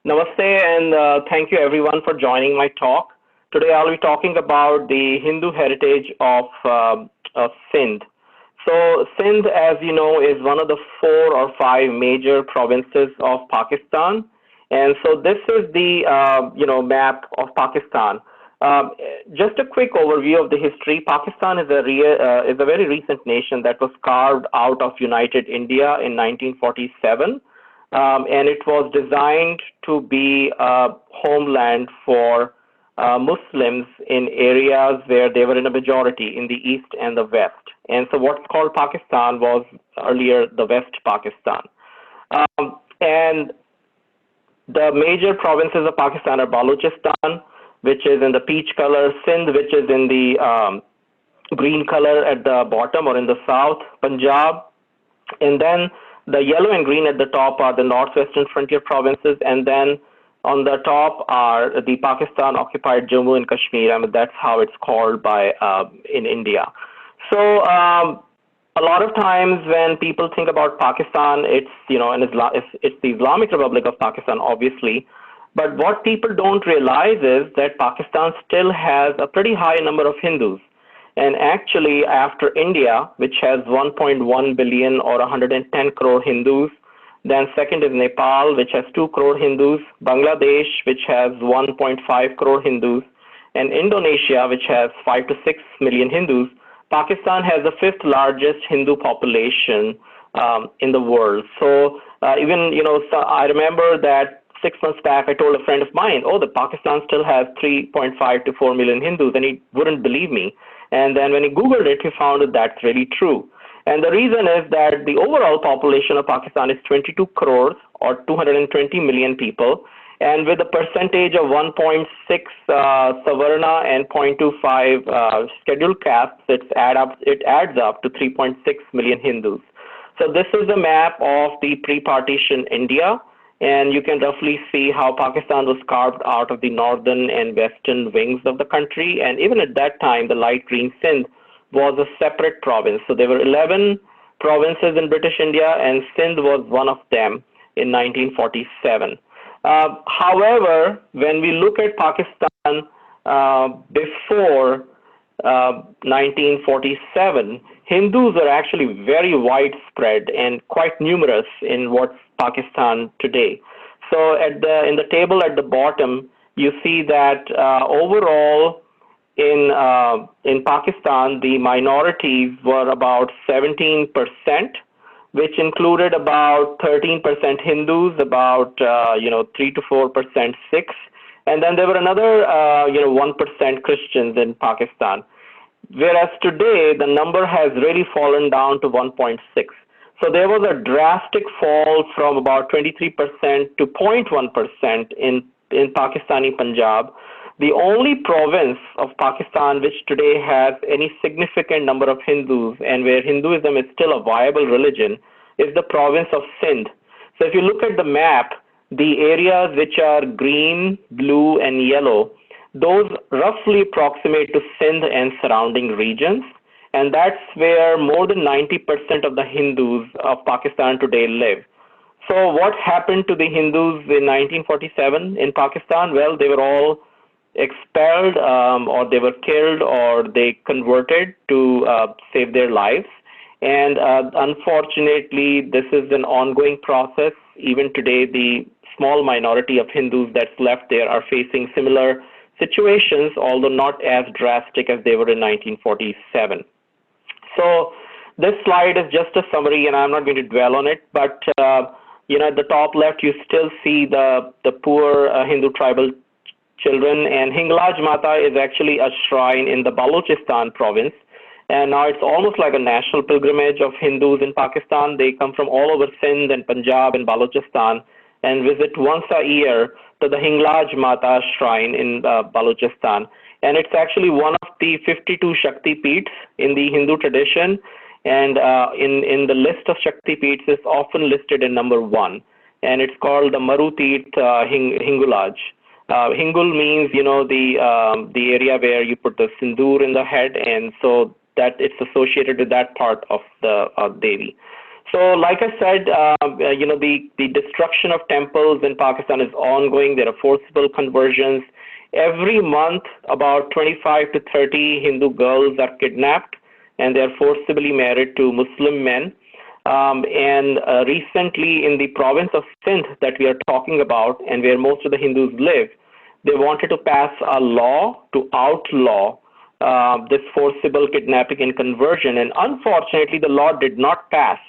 Namaste and thank you everyone for joining my talk. Today I'll be talking about the Hindu heritage of Sindh. So Sindh, as you know, is one of the four or five major provinces of Pakistan, and so this is the map of Pakistan. Um, just a quick overview of the history. Pakistan is a very recent nation that was carved out of United India in 1947, and it was designed to be a homeland for Muslims in areas where they were in a majority in the east and the west. And so what's called Pakistan was earlier the West Pakistan. And the major provinces of Pakistan are Balochistan, which is in the peach color, Sindh, which is in the green color at the bottom or in the south, Punjab, and then the yellow and green at the top are the northwestern frontier provinces, and then on the top are the Pakistan occupied Jammu and Kashmir. I mean, that's how it's called by in India. So a lot of times when people think about Pakistan, it's it's the Islamic Republic of Pakistan, obviously. But what people don't realize is that Pakistan still has a pretty high number of Hindus. And actually, after India, which has 1.1 billion or 110 crore Hindus, then second is Nepal, which has 2 crore Hindus, Bangladesh, which has 1.5 crore Hindus, and Indonesia, which has 5 to 6 million Hindus. Pakistan has the fifth largest Hindu population in the world. So so I remember that 6 months back, I told a friend of mine, oh, the Pakistan still has 3.5 to 4 million Hindus, and he wouldn't believe me. And then when he Googled it, he found that that's really true. And the reason is that the overall population of Pakistan is 22 crores or 220 million people. And with a percentage of 1.6 Savarna and 0.25 scheduled castes, it adds up to 3.6 million Hindus. So this is the map of the pre-partition India. And you can roughly see how Pakistan was carved out of the northern and western wings of the country. And even at that time, the light green Sindh was a separate province. So there were 11 provinces in British India, and Sindh was one of them in 1947. However, when we look at Pakistan before 1947, Hindus are actually very widespread and quite numerous in what's Pakistan today. So in the table at the bottom, you see that overall in Pakistan, the minorities were about 17%, which included about 13% Hindus, about 3 to 4% Sikhs, and then there were another 1% Christians in Pakistan. Whereas today the number has really fallen down to 1.6. So there was a drastic fall from about 23% to 0.1% in Pakistani Punjab. The only province of Pakistan which today has any significant number of Hindus and where Hinduism is still a viable religion is the province of Sindh. So if you look at the map, the areas which are green, blue, and yellow, those roughly approximate to Sindh and surrounding regions. And that's where more than 90% of the Hindus of Pakistan today live. So what happened to the Hindus in 1947 in Pakistan? Well, they were all expelled or they were killed or they converted to save their lives. And unfortunately, this is an ongoing process. Even today, the small minority of Hindus that's left there are facing similar situations, although not as drastic as they were in 1947. So this slide is just a summary, and I'm not going to dwell on it, but at the top left, you still see the poor Hindu tribal children, and Hinglaj Mata is actually a shrine in the Balochistan province, and now it's almost like a national pilgrimage of Hindus in Pakistan. They come from all over Sindh and Punjab and Balochistan and visit once a year to the Hinglaj Mata shrine in Balochistan. And it's actually one of the 52 Shakti Peeths in the Hindu tradition. And in the list of Shakti Peeths, it's often listed in number 1. And it's called the Marutit Hingulaj. Hingul means, the area where you put the sindoor in the head. And so that it's associated with that part of the Devi. So, like I said, the destruction of temples in Pakistan is ongoing. There are forcible conversions. Every month, about 25 to 30 Hindu girls are kidnapped and they are forcibly married to Muslim men. And recently, in the province of Sindh that we are talking about, and where most of the Hindus live, they wanted to pass a law to outlaw this forcible kidnapping and conversion. And unfortunately, the law did not pass.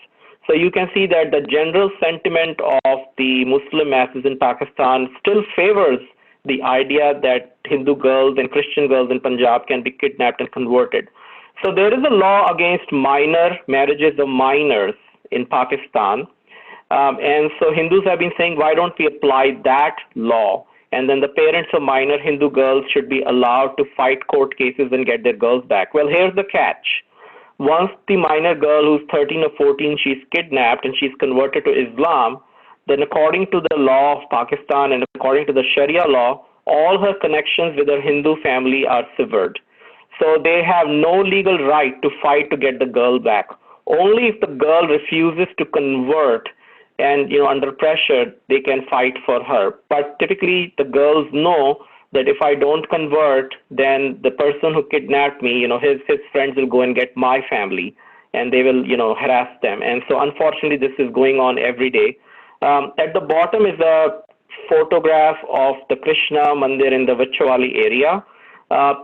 So you can see that the general sentiment of the Muslim masses in Pakistan still favors the idea that Hindu girls and Christian girls in Punjab can be kidnapped and converted. So there is a law against minor marriages of minors in Pakistan. And so Hindus have been saying, why don't we apply that law? And then the parents of minor Hindu girls should be allowed to fight court cases and get their girls back. Well, here's the catch. Once the minor girl who's 13 or 14, she's kidnapped and she's converted to Islam, then according to the law of Pakistan and according to the Sharia law, all her connections with her Hindu family are severed. So they have no legal right to fight to get the girl back. Only if the girl refuses to convert and under pressure they can fight for her. But typically the girls know that if I don't convert, then the person who kidnapped me, his friends will go and get my family and they will, harass them. And so unfortunately, this is going on every day. At the bottom is a photograph of the Krishna Mandir in the Vichwali area.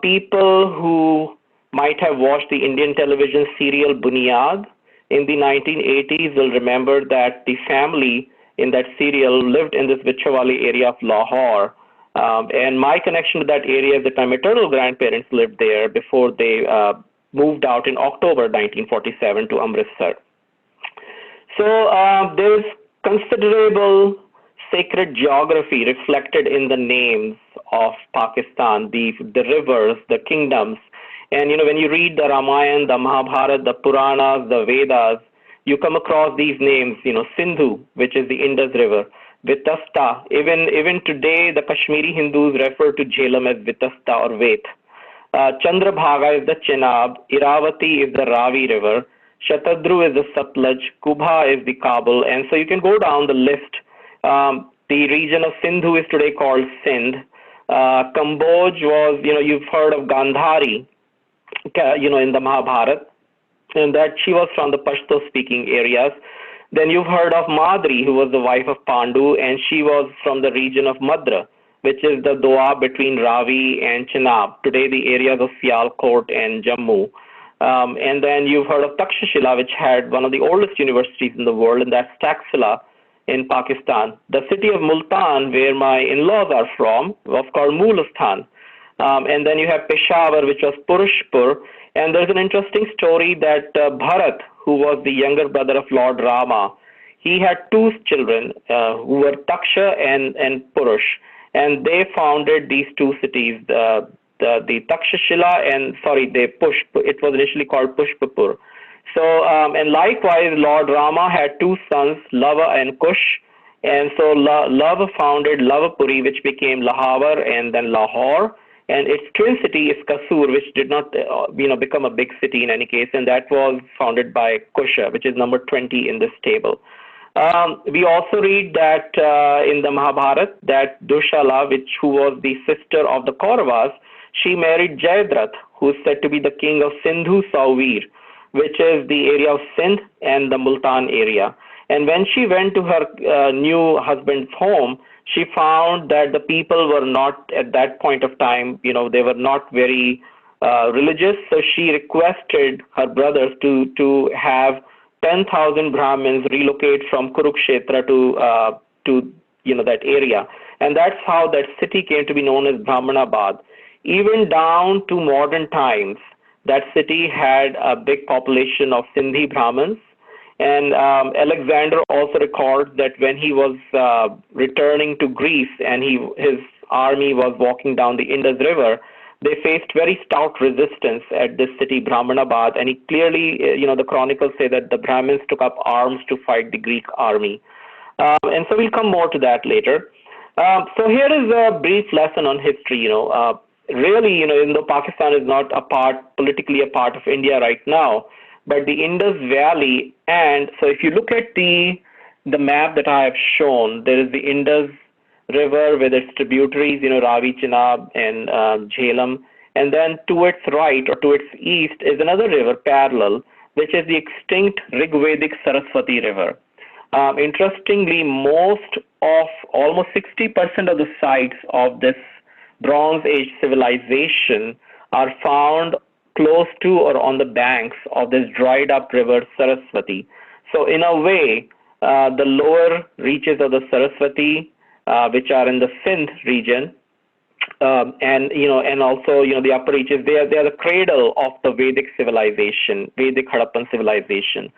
People who might have watched the Indian television serial Bunyad in the 1980s will remember that the family in that serial lived in this Vichwali area of Lahore. And my connection to that area is that my maternal grandparents lived there before they moved out in October 1947 to Amritsar. So there is considerable sacred geography reflected in the names of Pakistan, the rivers, the kingdoms. And when you read the Ramayana, the Mahabharata, the Puranas, the Vedas, you come across these names, Sindhu, which is the Indus River, Vitasta. Even today, the Kashmiri Hindus refer to Jhelum as Vitasta or Vet. Chandrabhaga is the Chenab, Iravati is the Ravi River, Shatadru is the Satluj, Kubha is the Kabul, and so you can go down the list. The region of Sindhu is today called Sindh. Kamboj was, you've heard of Gandhari, in the Mahabharata, and that she was from the Pashto-speaking areas. Then you've heard of Madri, who was the wife of Pandu, and she was from the region of Madra, which is the Doab between Ravi and Chenab, today the areas of Sialkot and Jammu. And then you've heard of Takshashila, which had one of the oldest universities in the world, and that's Taxila in Pakistan. The city of Multan, where my in-laws are from, was called Mulistan. And then you have Peshawar, which was Purushpur. And there's an interesting story that Bharat, who was the younger brother of Lord Rama, he had two children who were Taksha and Purush. And they founded these two cities, the Takshashila and, it was initially called Pushpapur. So, and likewise, Lord Rama had two sons, Lava and Kush. And so Lava founded Lavapuri, which became Lahore and then Lahore. And its twin city is Kasur, which did not, become a big city in any case. And that was founded by Kusha, which is number 20 in this table. We also read that in the Mahabharata that Dushala, who was the sister of the Kauravas, she married Jayadratha, who is said to be the king of Sindhu Sauvir, which is the area of Sindh and the Multan area. And when she went to her new husband's home, she found that the people were not, at that point of time, they were not very religious. So she requested her brothers to have 10,000 Brahmins relocate from Kurukshetra to that area. And that's how that city came to be known as Brahmanabad. Even down to modern times, that city had a big population of Sindhi Brahmins. And Alexander also records that when he was returning to Greece and his army was walking down the Indus River, they faced very stout resistance at this city, Brahmanabad. And he clearly, the chronicles say that the Brahmins took up arms to fight the Greek army. And so we'll come more to that later. So here is a brief lesson on history. Really, even though Pakistan is not politically a part of India right now, but the Indus Valley, and so if you look at the map that I have shown, there is the Indus River with its tributaries, Ravi, Chenab, and Jhelum, and then to its right or to its east is another river parallel, which is the extinct Rigvedic Saraswati River. Interestingly, almost 60% of the sites of this Bronze Age civilization are found close to or on the banks of this dried up river Saraswati. So, in a way, the lower reaches of the Saraswati, which are in the Sindh region, and also the upper reaches, they are the cradle of the Vedic civilization, Vedic Harappan civilization.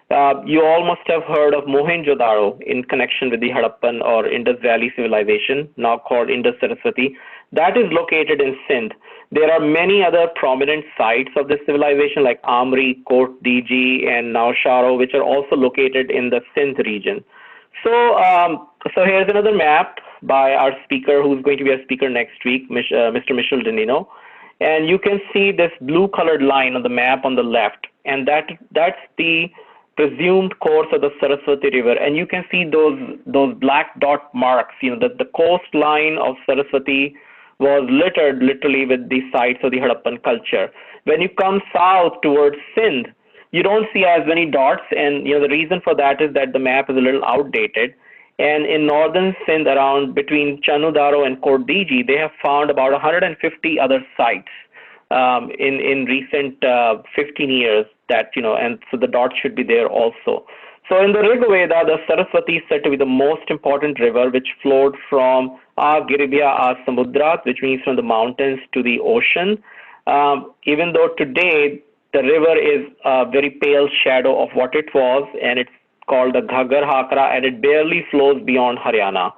You all must have heard of Mohenjo-daro in connection with the Harappan or Indus Valley civilization, now called Indus Saraswati. That is located in Sindh. There are many other prominent sites of this civilization like Amri, Kot Diji, and Nausharo, which are also located in the Sindh region. So here's another map by our speaker, who's going to be our speaker next week, Mr. Michel Denino. And you can see this blue colored line on the map on the left, and that's the presumed course of the Saraswati River. And you can see those black dot marks, that the coastline of Saraswati was littered literally with the sites of the Harappan culture. When you come south towards Sindh, you don't see as many dots, and the reason for that is that the map is a little outdated. And in northern Sindh, around between Chanudaro and Kot Diji, they have found about 150 other sites in recent 15 years and so the dots should be there also. So in the Rig Veda, the Saraswati is said to be the most important river, which flowed from Giribhya Samudrat, which means from the mountains to the ocean. Even though today the river is a very pale shadow of what it was, and it's called the Ghaggar Hakra, and it barely flows beyond Haryana,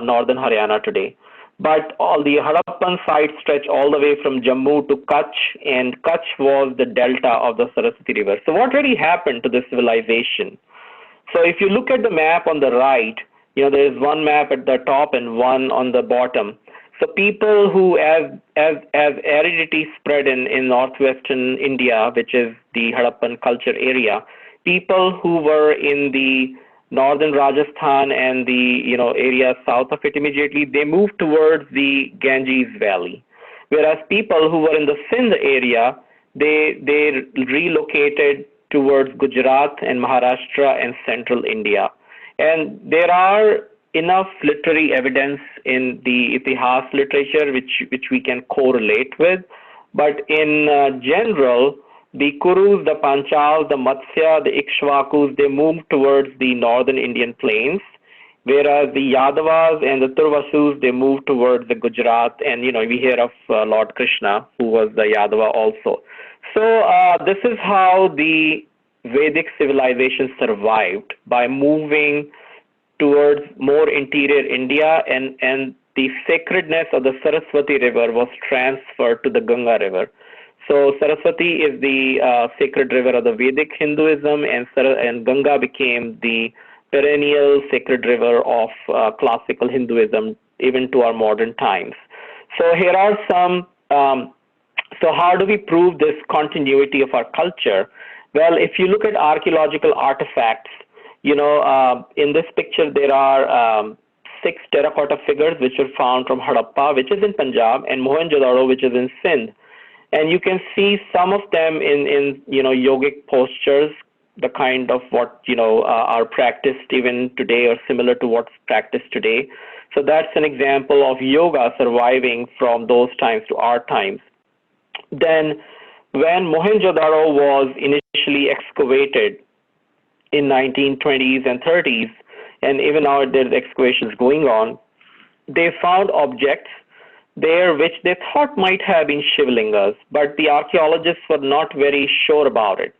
northern Haryana today. But all the Harappan sites stretch all the way from Jammu to Kutch, and Kutch was the delta of the Saraswati River. So what really happened to this civilization? So if you look at the map on the right, there is one map at the top and one on the bottom. So people who, as aridity spread in northwestern India, which is the Harappan culture area, people who were in the northern Rajasthan and the area south of it immediately, they moved towards the Ganges Valley. Whereas people who were in the Sindh area, they relocated towards Gujarat and Maharashtra and central India. And there are enough literary evidence in the Itihas literature which we can correlate with. But in general, the Kurus, the Panchals, the Matsya, the Ikshvakus, they moved towards the northern Indian plains, whereas the Yadavas and the Turvasus, they moved towards the Gujarat, and we hear of Lord Krishna, who was the Yadava also. So this is how the Vedic civilization survived, by moving towards more interior India, and the sacredness of the Saraswati River was transferred to the Ganga River. So Saraswati is the sacred river of the Vedic Hinduism, and Ganga became the perennial sacred river of classical Hinduism, even to our modern times. So here are some. So how do we prove this continuity of our culture? Well, if you look at archaeological artifacts, in this picture there are 6 terracotta figures which were found from Harappa, which is in Punjab, and Mohenjo-daro, which is in Sindh. And you can see some of them in yogic postures, the kind of what are practiced even today or similar to what's practiced today. So that's an example of yoga surviving from those times to our times. Then when Mohenjo-daro was initially excavated in 1920s and 30s, and even now there's excavations going on, they found objects there which they thought might have been Shivlingas, but the archaeologists were not very sure about it.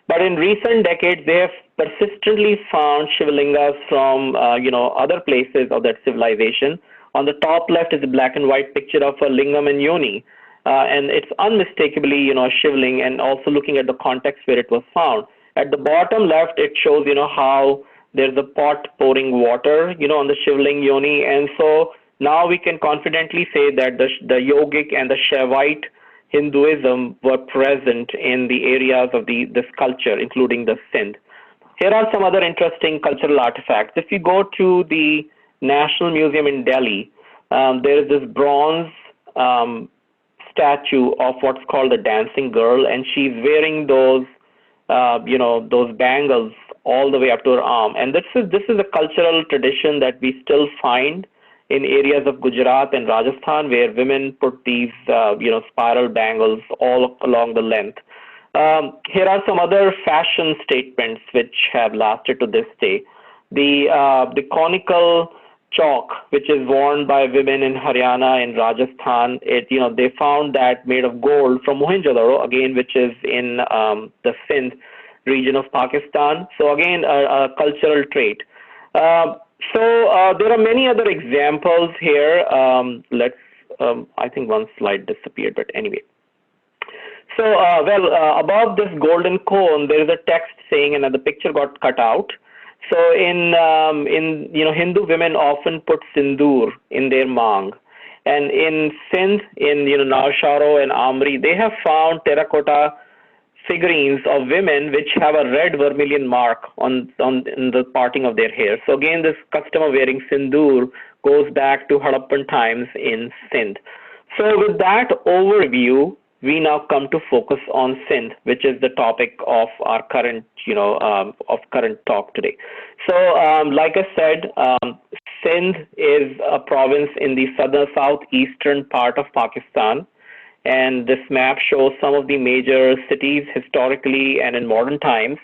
But in recent decades, they have persistently found Shivlingas from other places of that civilization. On the top left is a black and white picture of a lingam and yoni, and it's unmistakably a Shivling, and also looking at the context where it was found. At the bottom left, it shows how there's a pot pouring water on the Shivling yoni, and so now we can confidently say that the yogic and the Shaivite Hinduism were present in the areas of this culture, including the Sindh. Here are some other interesting cultural artifacts. If you go to the National Museum in Delhi, there is this bronze statue of what's called the dancing girl, and she's wearing those bangles all the way up to her arm. And this is a cultural tradition that we still find in areas of Gujarat and Rajasthan, where women put these spiral bangles all along the length. Here are some other fashion statements which have lasted to this day. The conical chalk, which is worn by women in Haryana and Rajasthan, they found that made of gold from Mohenjo-daro, again, which is in the Sindh region of Pakistan. So again, a cultural trait. There are many other examples here. I think one slide disappeared, but anyway. So, above this golden cone, there is a text saying, and the picture got cut out. So in Hindu women often put sindoor in their mang, and in Sindh, in Naushahra and Amri, they have found terracotta figurines of women which have a red vermilion mark in the parting of their hair. So again, this custom of wearing sindoor goes back to Harappan times in Sindh. So with that overview, we now come to focus on Sindh, which is the topic of our current talk today. So, like I said, Sindh is a province in the southeastern part of Pakistan, and this map shows some of the major cities historically and in modern times.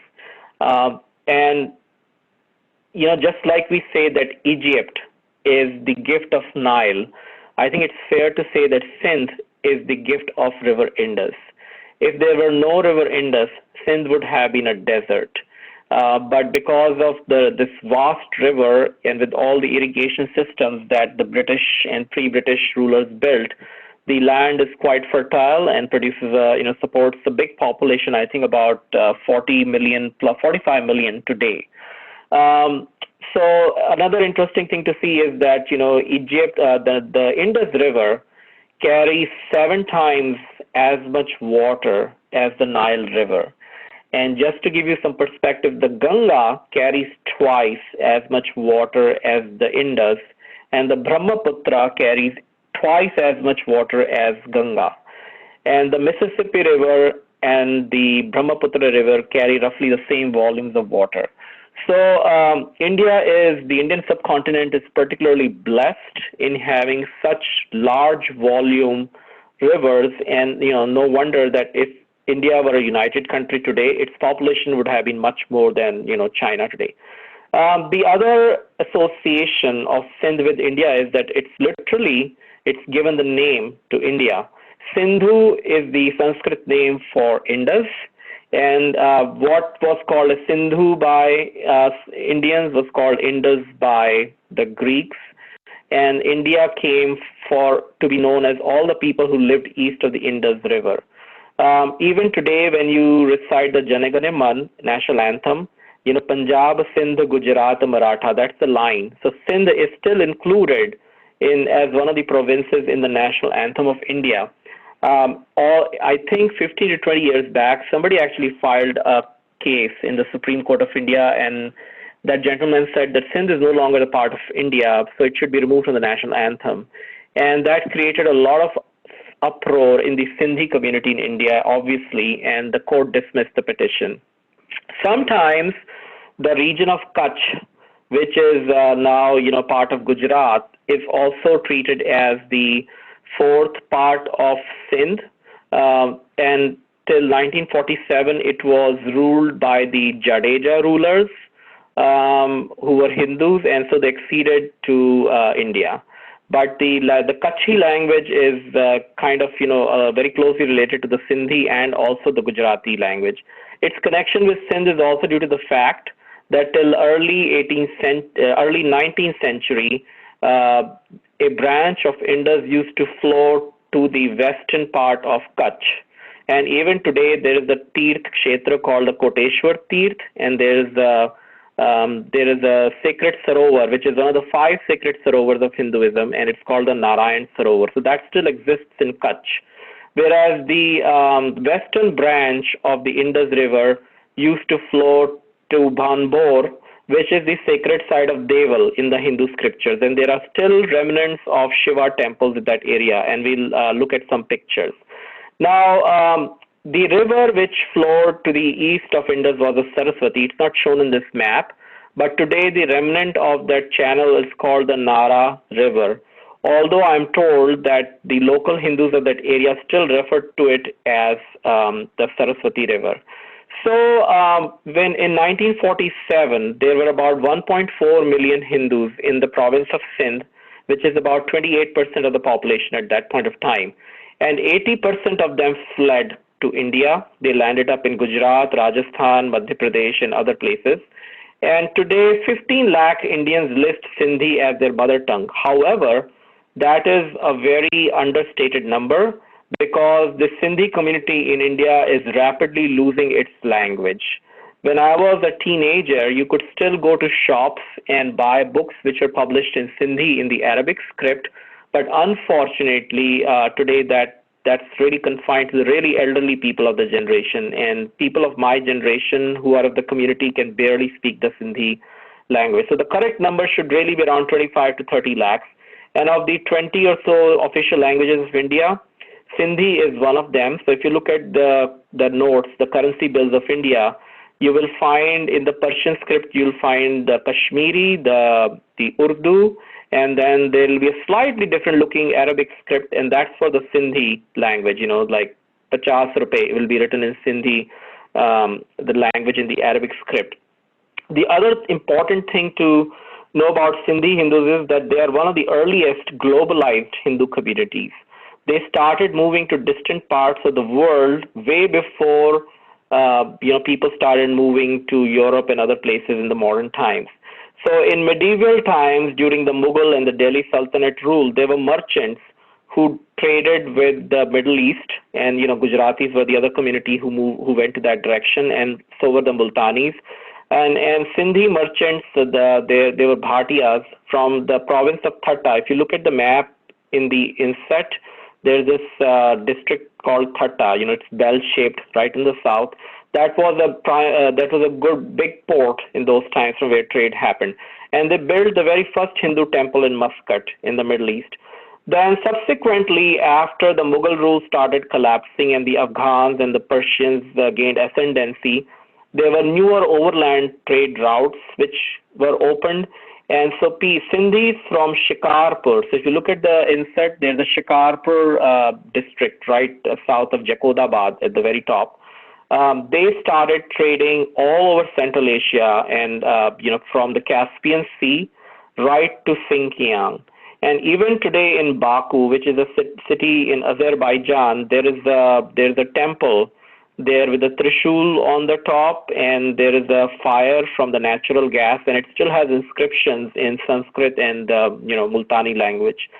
And just like we say that Egypt is the gift of Nile, I think it's fair to say that Sindh is the gift of River Indus. If there were no River Indus, Sindh would have been a desert. But because of this vast river and with all the irrigation systems that the British and pre-British rulers built, the land is quite fertile and produces supports a big population. I think about 40 million plus 45 million today. So another interesting thing to see is that Egypt, the Indus River carries 7 times as much water as the Nile River. And just to give you some perspective, the Ganga carries twice as much water as the Indus, and the Brahmaputra carries twice as much water as Ganga. And the Mississippi River and the Brahmaputra River carry roughly the same volumes of water. So the Indian subcontinent is particularly blessed in having such large volume rivers, and no wonder that if India were a united country today, its population would have been much more than China today. The other association of Sindh with India is that it's given the name to India. Sindhu is the Sanskrit name for Indus, and what was called a Sindhu by Indians was called Indus by the Greeks. And India came to be known as all the people who lived east of the Indus River. Even today, when you recite the Jana Gana Man national anthem, Punjab, Sindh, Gujarat, Maratha, that's the line. So Sindh is still included as one of the provinces in the national anthem of India. I think 15 to 20 years back, somebody actually filed a case in the Supreme Court of India, and that gentleman said that Sindh is no longer a part of India, so it should be removed from the national anthem. And that created a lot of uproar in the Sindhi community in India, obviously, and the court dismissed the petition. Sometimes the region of Kutch, which is now part of Gujarat, is also treated as the fourth part of Sindh, and till 1947 it was ruled by the Jadeja rulers, who were Hindus, and so they acceded to India. But the Kutchi language is kind of very closely related to the Sindhi and also the Gujarati language. Its connection with Sindh is also due to the fact that till early 19th century, a branch of Indus used to flow to the western part of Kutch. And even today, there is a Tirth Kshetra called the Koteshwar Tirth, and there is a sacred Sarovar, which is one of the 5 sacred Sarovars of Hinduism, and it's called the Narayan Sarovar. So that still exists in Kutch. whereas the western branch of the Indus River used to flow to Banbor, which is the sacred site of Deval in the Hindu scriptures. And there are still remnants of Shiva temples in that area, and we'll look at some pictures. Now, the river which flowed to the east of Indus was the Saraswati. It's not shown in this map, but today the remnant of that channel is called the Nara River. Although I'm told that the local Hindus of that area still refer to it as the Saraswati River. So, when in 1947, there were about 1.4 million Hindus in the province of Sindh, which is about 28% of the population at that point of time. And 80% of them fled to India. They landed up in Gujarat, Rajasthan, Madhya Pradesh, and other places. And today, 15 lakh Indians list Sindhi as their mother tongue. However, that is a very understated number because the Sindhi community in India is rapidly losing its language. When I was a teenager, you could still go to shops and buy books which are published in Sindhi in the Arabic script, but unfortunately, today that's really confined to the really elderly people of the generation, and people of my generation who are of the community can barely speak the Sindhi language. So the correct number should really be around 25 to 30 lakhs. And of the 20 or so official languages of India, Sindhi is one of them. So if you look at the notes, the currency bills of India, you will find in the Persian script, you'll find the Kashmiri, the Urdu, and then there will be a slightly different looking Arabic script, and that's for the Sindhi language, like 50 rupees will be written in Sindhi, the language in the Arabic script. The other important thing to know about Sindhi Hindus is that they are one of the earliest globalized Hindu communities. They started moving to distant parts of the world way before people started moving to Europe and other places in the modern times. So in medieval times, during the Mughal and the Delhi Sultanate rule, there were merchants who traded with the Middle East, and Gujaratis were the other community who went to that direction, and so were the Multanis. And Sindhi merchants, they were Bhatiyas from the province of Thatta. If you look at the map in the inset, there's this district called Thatta. It's bell-shaped right in the south. That was a good big port in those times from where trade happened. And they built the very first Hindu temple in Muscat in the Middle East. Then subsequently, after the Mughal rule started collapsing and the Afghans and the Persians gained ascendancy, there were newer overland trade routes which were opened. And so Sindhis from Shikarpur, so if you look at the inset, there's a Shikarpur district right south of Jakodabad at the very top. They started trading all over Central Asia and, from the Caspian Sea right to Xinjiang. And even today in Baku, which is a city in Azerbaijan, there's a temple there with a trishul on the top, and there is a fire from the natural gas, and it still has inscriptions in Sanskrit and Multani language.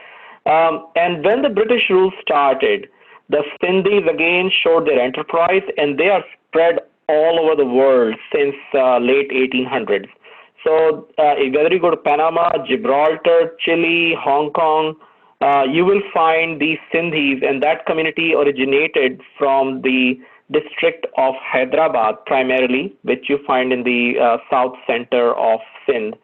And when the British rule started, the Sindhis again showed their enterprise, and they are spread all over the world since late 1800s. So whether you go to Panama, Gibraltar, Chile, Hong Kong, you will find these Sindhis, and that community originated from the district of Hyderabad primarily, which you find in the south center of Sindh.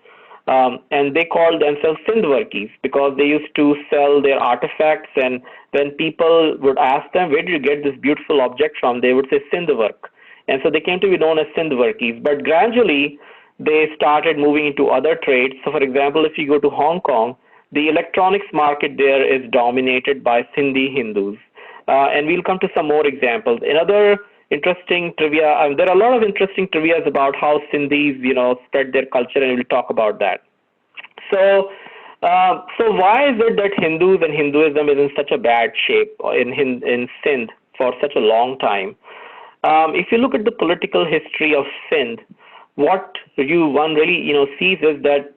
And they called themselves Sindhvarkis because they used to sell their artifacts, and when people would ask them, where did you get this beautiful object from, they would say Sindhvark. And so they came to be known as Sindhvarkis. But gradually, they started moving into other trades. So for example, if you go to Hong Kong, the electronics market there is dominated by Sindhi Hindus. And we'll come to some more examples. Another interesting trivia, there are a lot of interesting trivias about how Sindhis, spread their culture, and we'll talk about that. So why is it that Hindus and Hinduism is in such a bad shape in Sindh for such a long time? If you look at the political history of Sindh, what one really sees is that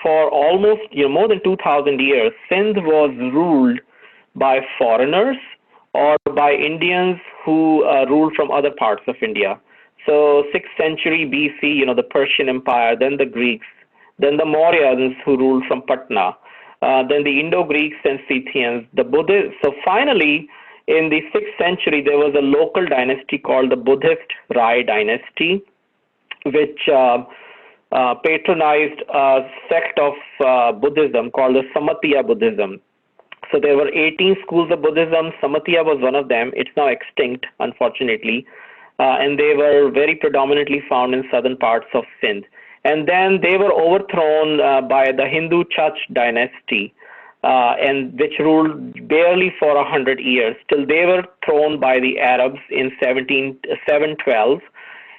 for almost more than 2,000 years, Sindh was ruled by foreigners or by Indians who ruled from other parts of India. So 6th century BC, the Persian Empire, then the Greeks, then the Mauryans who ruled from Patna, then the Indo-Greeks and Scythians, the Buddhists. So finally, in the 6th century, there was a local dynasty called the Buddhist Rai dynasty, which patronized a sect of Buddhism called the Samatya Buddhism. So there were 18 schools of Buddhism. Samatya was one of them. It's now extinct, unfortunately, and they were very predominantly found in southern parts of Sindh. And then they were overthrown by the Hindu Chach dynasty, and which ruled barely for 100 years, till they were thrown by the Arabs in 712.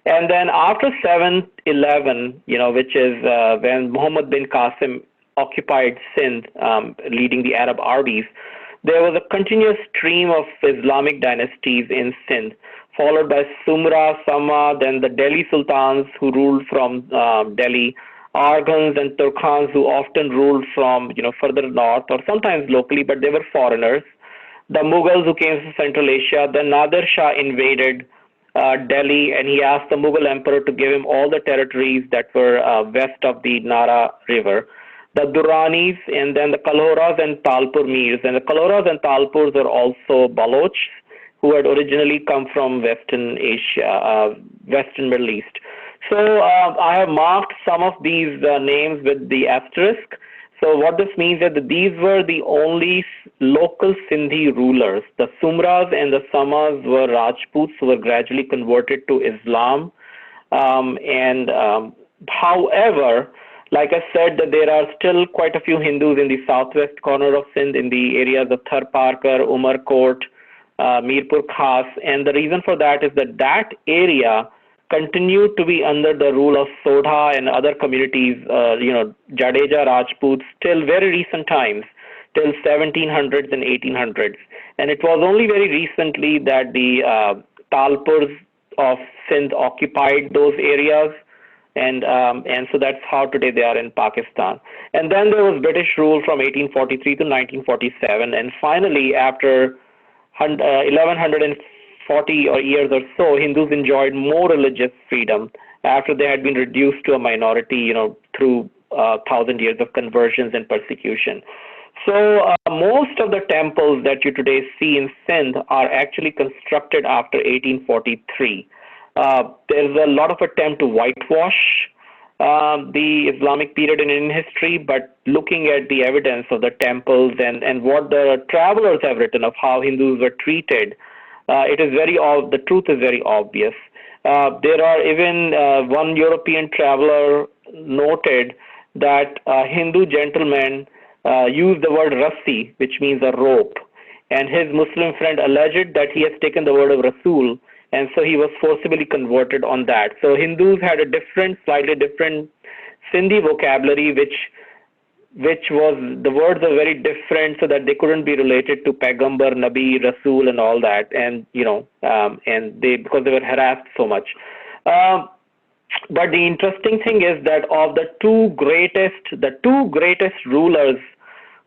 And then after 711, which is when Muhammad bin Qasim occupied Sindh, leading the Arab armies, there was a continuous stream of Islamic dynasties in Sindh, followed by Sumra, Sama, then the Delhi Sultans who ruled from Delhi, Arghans and Turkhans who often ruled from further north or sometimes locally, but they were foreigners. The Mughals who came from Central Asia. Then Nadir Shah invaded Delhi, and he asked the Mughal emperor to give him all the territories that were west of the Nara River. The Duranis, and then the Kalhoras and Talpur Mirs. And the Kalhoras and Talpurs are also Baloch, who had originally come from Western Asia, Western Middle East. So I have marked some of these names with the asterisk. So what this means is that these were the only local Sindhi rulers. The Sumras and the Samas were Rajputs who were gradually converted to Islam. However, like I said, that there are still quite a few Hindus in the southwest corner of Sindh, in the areas of Tharparkar, Umarkot, Mirpur Khas, and the reason for that is that that area continued to be under the rule of Sodha and other communities, Jadeja Rajputs, till very recent times, till 1700s and 1800s. And it was only very recently that the Talpurs of Sindh occupied those areas. And so that's how today they are in Pakistan. And then there was British rule from 1843 to 1947. And finally, after 1140 years or so, Hindus enjoyed more religious freedom after they had been reduced to a minority, through 1,000 years of conversions and persecution. So most of the temples that you today see in Sindh are actually constructed after 1843. There's a lot of attempt to whitewash the Islamic period in Indian history, but looking at the evidence of the temples and what the travelers have written of how Hindus were treated, the truth is very obvious. There are even one European traveler noted that Hindu gentlemen used the word rassi, which means a rope, and his Muslim friend alleged that he has taken the word of Rasul, and so he was forcibly converted on that. So Hindus had a slightly different Sindhi vocabulary, which was, the words are very different, so that they couldn't be related to Pagambar, Nabi, Rasul, and all that, and because they were harassed so much. But the interesting thing is that of the two greatest rulers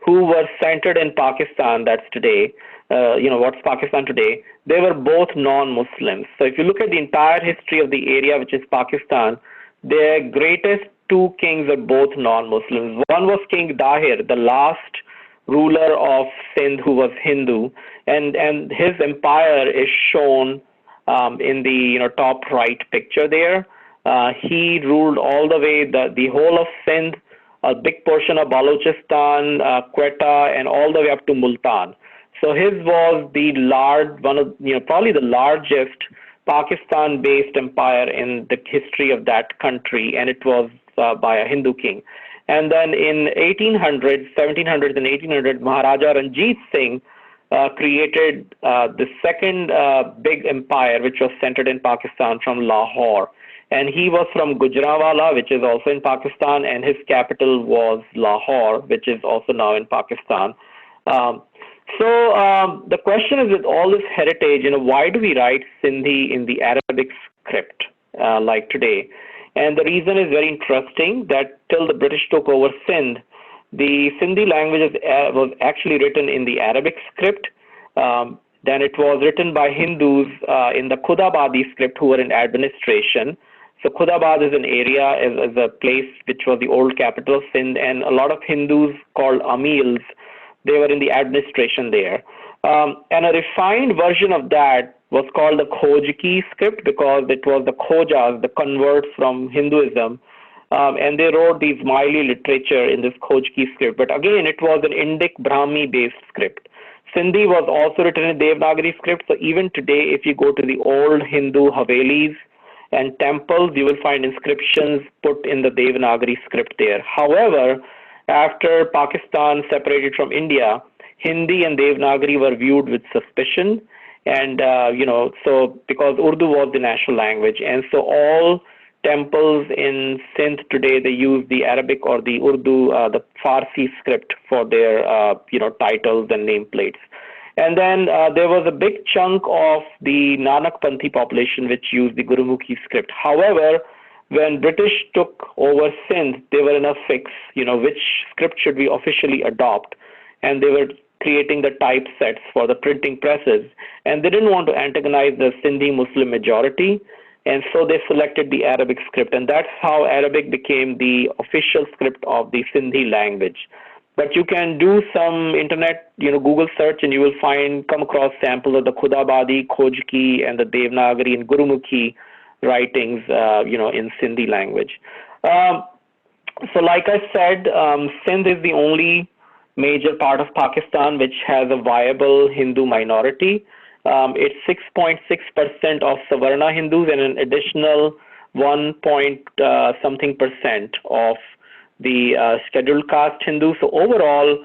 who were centered in Pakistan, that's today, what's Pakistan today, they were both non-Muslims. So if you look at the entire history of the area, which is Pakistan, their greatest two kings are both non-Muslims. One was King Dahir, the last ruler of Sindh who was Hindu, and his empire is shown in the top right picture there. He ruled all the way the whole of Sindh, a big portion of Balochistan, Quetta, and all the way up to Multan. So his was probably the largest Pakistan-based empire in the history of that country, and it was by a Hindu king. And then in 1700s and 1800s, Maharaja Ranjit Singh created the second big empire, which was centered in Pakistan, from Lahore. And he was from Gujranwala, which is also in Pakistan, and his capital was Lahore, which is also now in Pakistan. So the question is, with all this heritage, why do we write Sindhi in the Arabic script like today? And the reason is very interesting, that till the British took over Sindh, the Sindhi language was actually written in the Arabic script. Then it was written by Hindus in the Khudabadi script who were in administration. So Khudabad is an area, is a place which was the old capital of Sindh, and a lot of Hindus called Amils, they were in the administration there. And a refined version of that was called the Khojki script because it was the Khojas, the converts from Hinduism, and they wrote the Ismaili literature in this Khojki script. But again, it was an Indic Brahmi based script. Sindhi was also written in Devanagari script. So even today, if you go to the old Hindu Havelis and temples, you will find inscriptions put in the Devanagari script there. However, after Pakistan separated from India, Hindi and Devanagari were viewed with suspicion, and so because Urdu was the national language, and so all temples in Sindh today they use the Arabic or the Urdu, the Farsi script for their titles and nameplates. And then there was a big chunk of the Nanak-Panthi population which used the Gurumukhi script. However, when British took over Sindh, they were in a fix, which script should we officially adopt, and they were creating the typesets for the printing presses, and they didn't want to antagonize the Sindhi Muslim majority, and so they selected the Arabic script, and that's how Arabic became the official script of the Sindhi language. But you can do some internet, Google search, and you will come across samples of the Khudabadi, Khojki, and the Devanagari and Gurumukhi writings, in Sindhi language. So like I said, Sindh is the only major part of Pakistan which has a viable Hindu minority. It's 6.6% of Savarna Hindus and an additional 1 point something percent of the scheduled caste Hindus. So overall,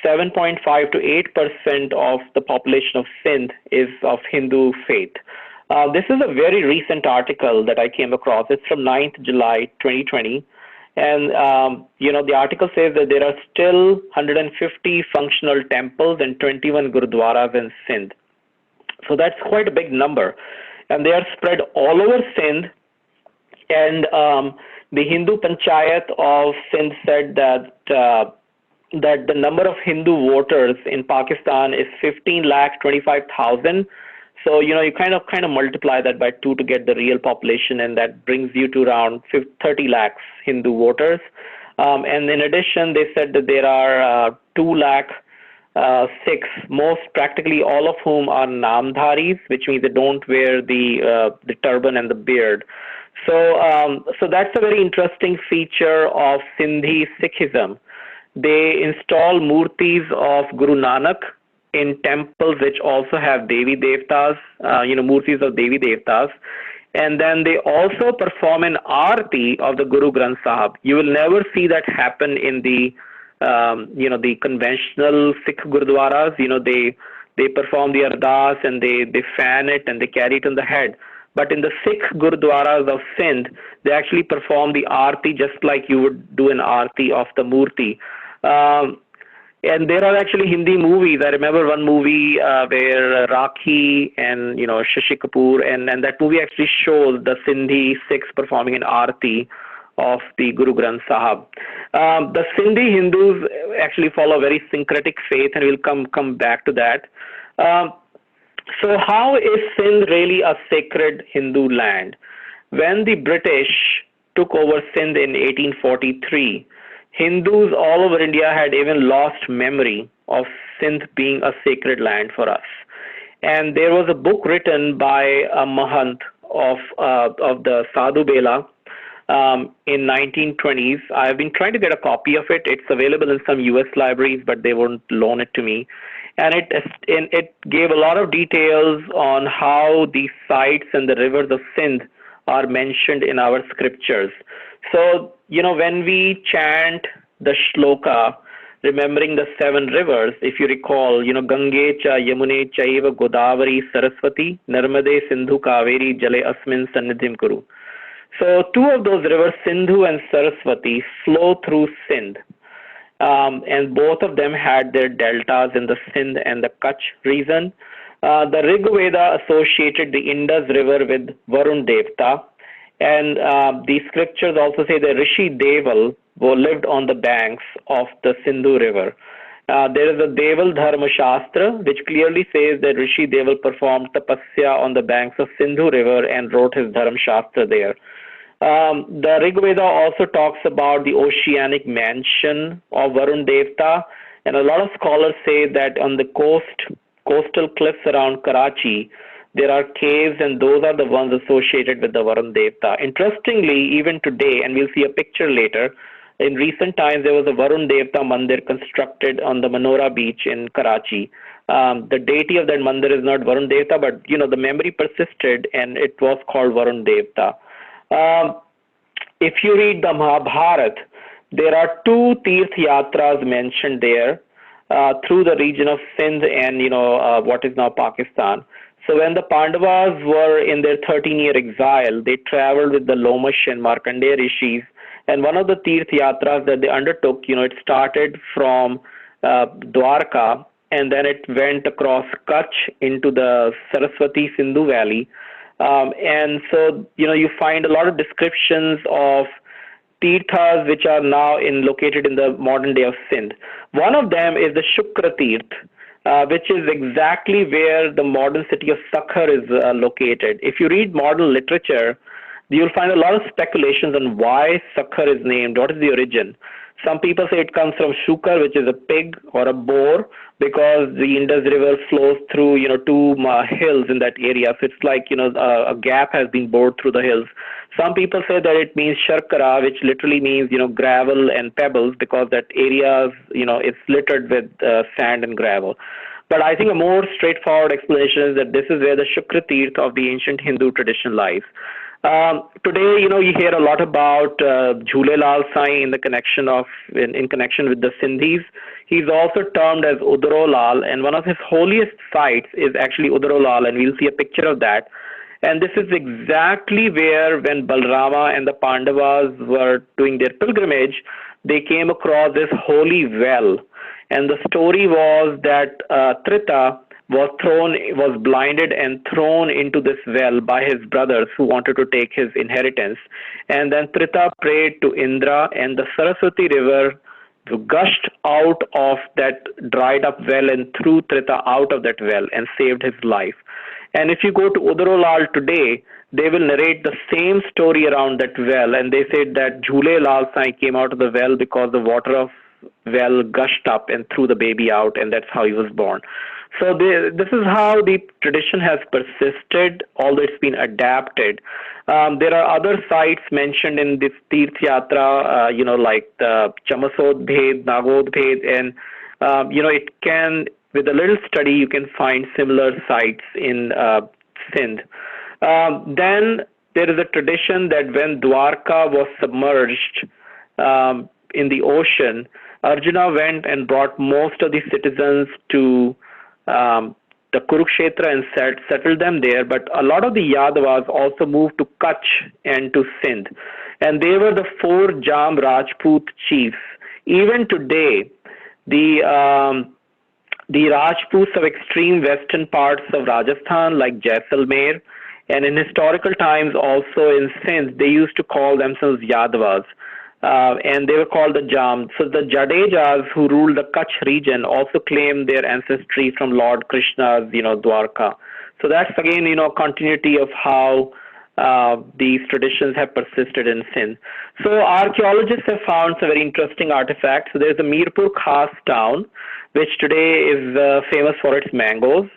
7.5 to 8% of the population of Sindh is of Hindu faith. This is a very recent article that I came across. It's from 9th July 2020. And, the article says that there are still 150 functional temples and 21 gurudwaras in Sindh. So that's quite a big number. And they are spread all over Sindh. And the Hindu Panchayat of Sindh said that the number of Hindu voters in Pakistan is 15,25,000. So, you kind of multiply that by 2 to get the real population, and that brings you to around 30 lakhs Hindu voters. And in addition, they said that there are 2 lakh 6, most practically all of whom are Namdharis, which means they don't wear the turban and the beard. So that's a very interesting feature of Sindhi Sikhism. They install murtis of Guru Nanak in temples which also have Devi Devtas, murtis of Devi Devtas. And then they also perform an arti of the Guru Granth Sahib. You will never see that happen in the the conventional Sikh gurudwaras. They perform the ardas and they fan it and they carry it on the head. But in the Sikh gurudwaras of Sindh, they actually perform the arti just like you would do an arti of the murti. And there are actually Hindi movies. I remember one movie where Rakhi and Shashi Kapoor, and that movie actually shows the Sindhi Sikhs performing an arti of the Guru Granth Sahib. The Sindhi Hindus actually follow a very syncretic faith, and we'll come back to that. So how is Sindh really a sacred Hindu land? When the British took over Sindh in 1843, Hindus all over India had even lost memory of Sindh being a sacred land for us. And there was a book written by a Mahant of the Sadhu Bela in 1920s. I've been trying to get a copy of it. It's available in some US libraries, but they won't loan it to me. And it gave a lot of details on how the sites and the rivers of Sindh are mentioned in our scriptures. So, when we chant the shloka, remembering the 7 rivers, if you recall, Gange cha Yamune chaiva Godavari Saraswati Narmade Sindhu Kaveri Jale Asmin Sannidhim Kuru. So 2 of those rivers, Sindhu and Saraswati, flow through Sindh. And both of them had their deltas in the Sindh and the Kutch region. The Rig Veda associated the Indus River with Varun Devta. And the scriptures also say that Rishi Deval who lived on the banks of the Sindhu River. There is a Deval Dharma Shastra, which clearly says that Rishi Deval performed tapasya on the banks of Sindhu River and wrote his Dharma Shastra there. The Rig Veda also talks about the oceanic mansion of Varun Devta, and a lot of scholars say that on the coastal cliffs around Karachi, there are caves, and those are the ones associated with the Varun Devta. Interestingly, even today, and we'll see a picture later, in recent times there was a Varun Devta mandir constructed on the Manora beach in Karachi. The deity of that mandir is not Varun Devta, but the memory persisted, and it was called Varun Devta. If you read the Mahabharat, there are two Tirth Yatras mentioned there through the region of Sindh and what is now Pakistan. So when the Pandavas were in their 13-year exile, they traveled with the Lomash and Markandeya rishis. And one of the Tirth Yatras that they undertook, it started from Dwarka, and then it went across Kutch into the Saraswati Sindhu Valley. And so, you find a lot of descriptions of tirthas which are now located in the modern day of Sindh. One of them is the Shukra Tirth, which is exactly where the modern city of Sakhar is located. If you read modern literature, you'll find a lot of speculations on why Sakhar is named, what is the origin. Some people say it comes from Shukar, which is a pig or a boar, because the Indus River flows through, two hills in that area. So it's like, a gap has been bored through the hills. Some people say that it means Sharkara, which literally means, gravel and pebbles, because that area, is littered with sand and gravel. But I think a more straightforward explanation is that this is where the Shukra Tirth of the ancient Hindu tradition lies. Today, you hear a lot about Jhulelal Sai in connection with the Sindhis. He's also termed as Udrolal, and one of his holiest sites is actually Udrolal, and we'll see a picture of that. And this is exactly where, when Balrama and the Pandavas were doing their pilgrimage, they came across this holy well. And the story was that Trita was blinded and thrown into this well by his brothers who wanted to take his inheritance. And then Trita prayed to Indra, and the Saraswati river gushed out of that dried up well and threw Trita out of that well and saved his life. And if you go to Udrolal today, they will narrate the same story around that well, and they said that Jhulelal Sai came out of the well because the water of well gushed up and threw the baby out, and that's how he was born. So this is how the tradition has persisted, although it's been adapted. There are other sites mentioned in this Tirth Yatra, like the Chamasodbhed, Nagodbhed, and it can, with a little study, you can find similar sites in Sindh. Then there is a tradition that when Dwarka was submerged in the ocean, Arjuna went and brought most of the citizens to the Kurukshetra and settled them there. But a lot of the Yadavas also moved to Kutch and to Sindh. And they were the four Jam Rajput chiefs. Even today, the Rajputs of extreme western parts of Rajasthan, like Jaisalmer, and in historical times also in Sindh, they used to call themselves Yadavas. And they were called the Jam. So the Jadejas who ruled the Kutch region also claimed their ancestry from Lord Krishna's, Dwarka. So that's again, continuity of how these traditions have persisted in Sindh. So archaeologists have found some very interesting artifacts. So there's a Mirpur Khas town, which today is famous for its mangoes.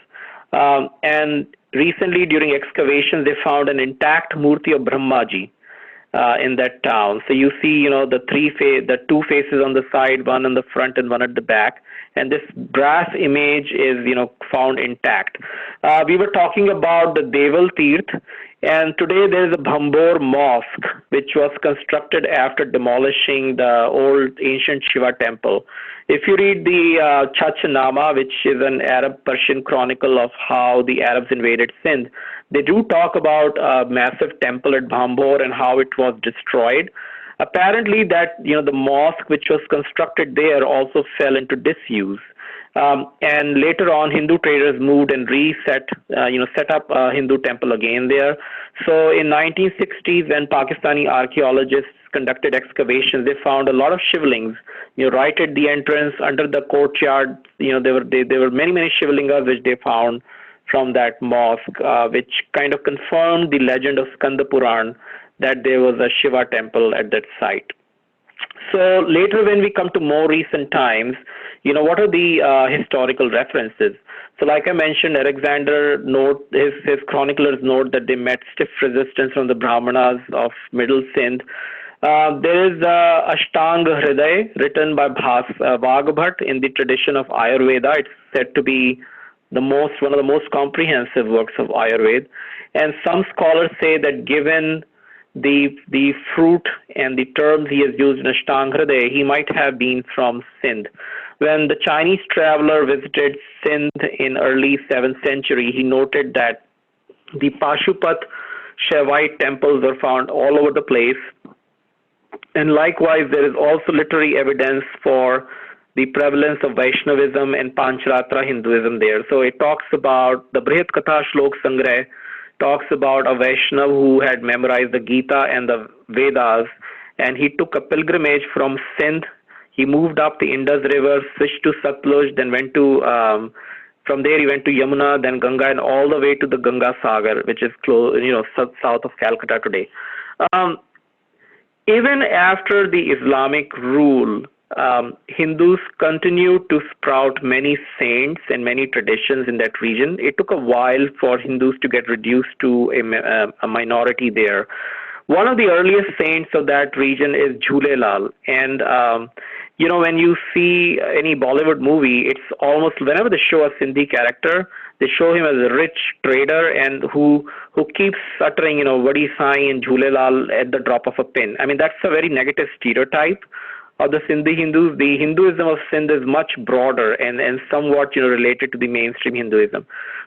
And recently during excavations, they found an intact Murti of Brahmaji in that town. So you see, the two faces on the side, one on the front and one at the back. And this brass image is, found intact. We were talking about the Deval Tirth, and today there is a Bhambor Mosque, which was constructed after demolishing the old ancient Shiva temple. If you read the Chachnama, which is an Arab-Persian chronicle of how the Arabs invaded Sindh, they do talk about a massive temple at Bhambor and how it was destroyed. Apparently that, the mosque which was constructed there also fell into disuse. And later on, Hindu traders moved and set up a Hindu temple again there. So in 1960s, when Pakistani archaeologists conducted excavations, they found a lot of shivlings, right at the entrance under the courtyard. There were many shivlingas which they found from that mosque, which kind of confirmed the legend of Skanda Puran that there was a Shiva temple at that site. So later when we come to more recent times, what are the historical references? So, like I mentioned, Alexander his chroniclers note that they met stiff resistance from the Brahmanas of Middle Sindh. There is Ashtang Hriday written by Bhagabhat in the tradition of Ayurveda. It's said to be one of the most comprehensive works of Ayurveda. And some scholars say that given the fruit and the terms he has used in Ashtang Hriday, he might have been from Sindh. When the Chinese traveler visited Sindh in early 7th century, he noted that the Pashupat Shaivite temples were found all over the place. And likewise, there is also literary evidence for the prevalence of Vaishnavism and Pancharatra Hinduism there. So it talks about the Brihat Katha Shlok Sangrah, talks about a Vaishnav who had memorized the Gita and the Vedas, and he took a pilgrimage from Sindh. He moved up the Indus River, switched to Satluj, then went to from there he went to Yamuna, then Ganga, and all the way to the Ganga Sagar, which is close, south of Calcutta today. Even after the Islamic rule, Hindus continued to sprout many saints and many traditions in that region. It took a while for Hindus to get reduced to a minority there. One of the earliest saints of that region is Jhulelal. And, when you see any Bollywood movie, it's almost whenever they show a Sindhi character, they show him as a rich trader and who keeps uttering, Vadi Sai and Jhulelal at the drop of a pin. I mean, that's a very negative stereotype of the Sindhi Hindus. The Hinduism of Sindh is much broader and somewhat related to the mainstream Hinduism.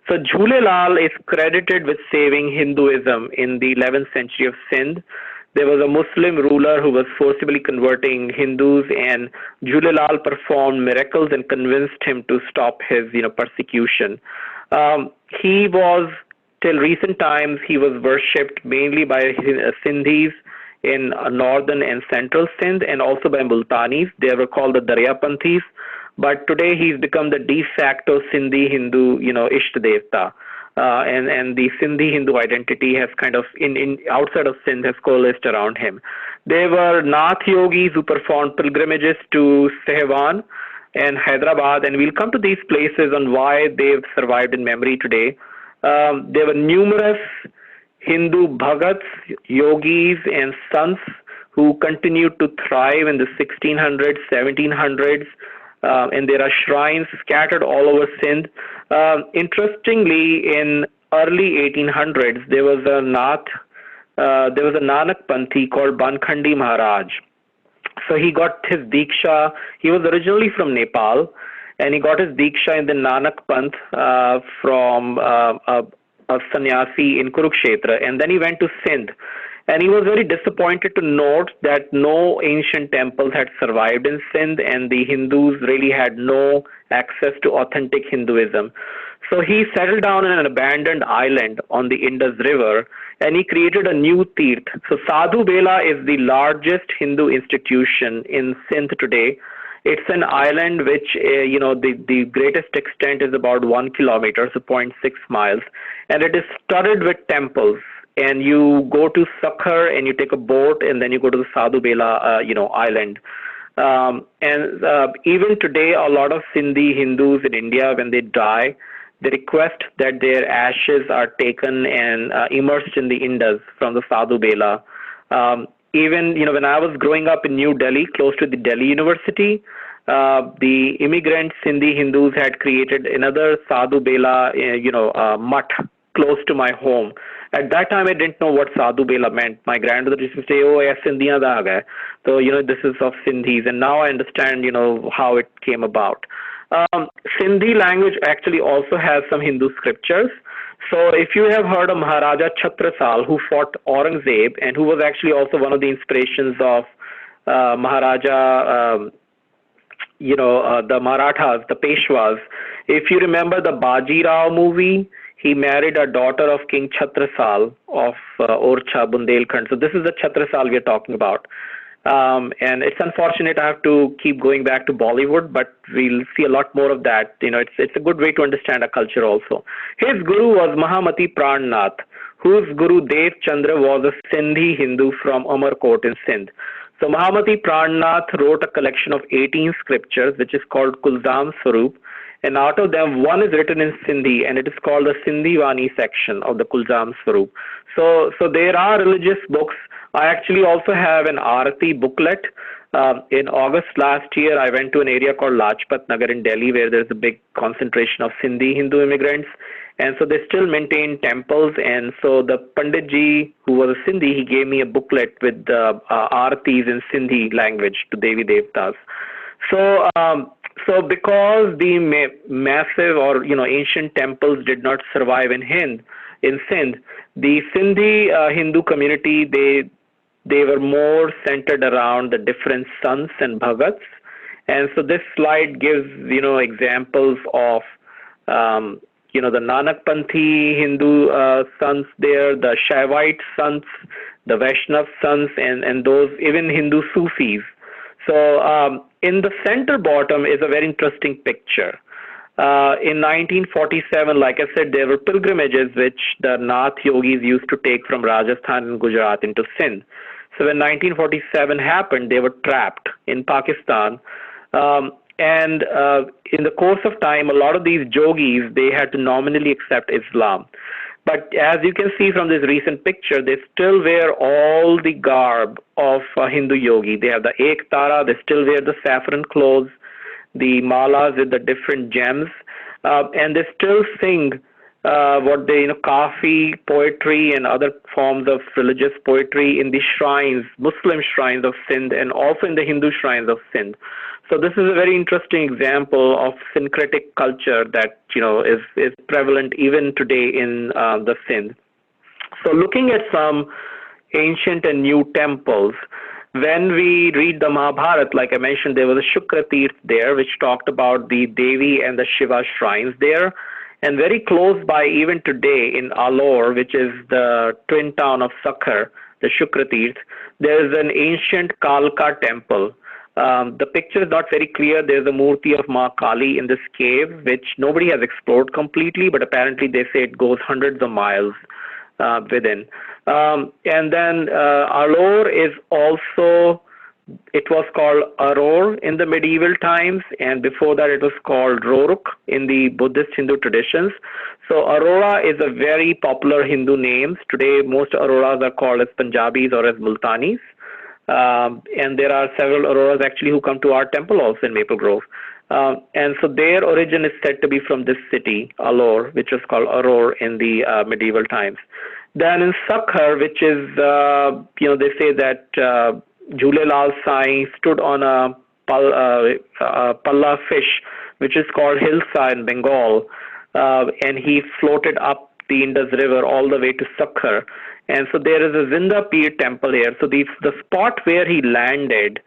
So Jhulelal is credited with saving Hinduism in the 11th century of Sindh. There was a Muslim ruler who was forcibly converting Hindus, and Jhulelal performed miracles and convinced him to stop his persecution. He was, till recent times, he was worshipped mainly by Sindhis in northern and central Sindh, and also by Multanis. They were called the Daryapanthis. But today he's become the de facto Sindhi Hindu, Ishta Devta. And the Sindhi Hindu identity has kind of, in outside of Sindh, has coalesced around him. There were Nath yogis who performed pilgrimages to Sehwan and Hyderabad, and we'll come to these places on why they've survived in memory today. There were numerous Hindu bhagats, yogis, and sants who continued to thrive in the 1600s, 1700s, and there are shrines scattered all over Sindh. Interestingly, in early 1800s, there was a Nanak Panthi called Bankhandi Maharaj. So he got his Diksha. He was originally from Nepal, and he got his Diksha in the Nanak Panth from a sannyasi in Kurukshetra, and then he went to Sindh. And he was very disappointed to note that no ancient temples had survived in Sindh, and the Hindus really had no access to authentic Hinduism. So he settled down in an abandoned island on the Indus River, and he created a new Tirth. So Sadhu Bela is the largest Hindu institution in Sindh today. It's an island which, the greatest extent is about 1 kilometer, so 0.6 miles, and it is studded with temples. And you go to Sakhar and you take a boat, and then you go to the Sadhu Bela, island. Even today, a lot of Sindhi Hindus in India, when they die, they request that their ashes are taken and immersed in the Indus from the Sadhu Bela. Even, when I was growing up in New Delhi, close to the Delhi University, the immigrant Sindhi Hindus had created another Sadhu Bela, mutt close to my home. At that time, I didn't know what Sadhu Bela meant. My grandmother used to say, "Oh, yes, Sindhiyan da hai." So, this is of Sindhis. And now I understand, how it came about. Sindhi language actually also has some Hindu scriptures. So if you have heard of Maharaja Chhatrasal, who fought Aurangzeb and who was actually also one of the inspirations of Maharaja, the Marathas, the Peshwas. If you remember the Baji Rao movie, he married a daughter of King Chhatrasal of Orcha, Bundelkhand. So this is the Chhatrasal we are talking about. And it's unfortunate I have to keep going back to Bollywood, but we'll see a lot more of that. It's a good way to understand our culture also. His guru was Mahamati Prannath, whose guru Dev Chandra was a Sindhi Hindu from Amarkot in Sindh. So Mahamati Prannath wrote a collection of 18 scriptures, which is called Kulzam Swarup. and out of them, one is written in Sindhi, and it is called the Sindhi Vani section of the Kuljam Swarup. So there are religious books. I actually also have an Arati booklet. In August last year, I went to an area called Lajpat Nagar in Delhi, where there's a big concentration of Sindhi Hindu immigrants. And so they still maintain temples. And so the Pandit ji, who was a Sindhi, he gave me a booklet with the Aratis in Sindhi language to Devi Devtas. So because the massive or ancient temples did not survive in Sindh, the Sindhi Hindu community, they were more centered around the different sants and bhagats. And so this slide gives examples of the Nanakpanthi Hindu sants there, the Shaivite sants, the Vaishnav sants, and those even Hindu Sufis. So in the center bottom is a very interesting picture. In 1947, like I said, there were pilgrimages which the Nath yogis used to take from Rajasthan and Gujarat into Sindh. So when 1947 happened, they were trapped in Pakistan. And in the course of time, a lot of these yogis, they had to nominally accept Islam. But as you can see from this recent picture, they still wear all the garb of a Hindu yogi. They have the Ek Tara, they still wear the saffron clothes, the malas with the different gems, and they still sing what they, Kafi poetry and other forms of religious poetry in the shrines, Muslim shrines of Sindh, and also in the Hindu shrines of Sindh. So this is a very interesting example of syncretic culture that is prevalent even today in the Sindh. So looking at some ancient and new temples, when we read the Mahabharata, like I mentioned, there was a Shukra Tirth there, which talked about the Devi and the Shiva shrines there. And very close by, even today, in Alore, which is the twin town of Sakhar, the Shukra Tirth, there is an ancient Kalka temple. The picture is not very clear. There's a Murti of Ma Kali in this cave, which nobody has explored completely, but apparently they say it goes hundreds of miles within. And then Alore is also, it was called Aror in the medieval times, and before that it was called Roruk in the Buddhist Hindu traditions. So Aurora is a very popular Hindu name. Today most Auroras are called as Punjabis or as Multanis. And there are several Auroras actually who come to our temple also in Maple Grove. And so their origin is said to be from this city, Alore, which was called Aror in the medieval times. Then in Sakhar, which is, they say that Jhulelal Sai stood on a palla fish, which is called Hilsa in Bengal, and he floated up the Indus River all the way to Sakhar. And so there is a Zinda Pir temple here. So the spot where he landed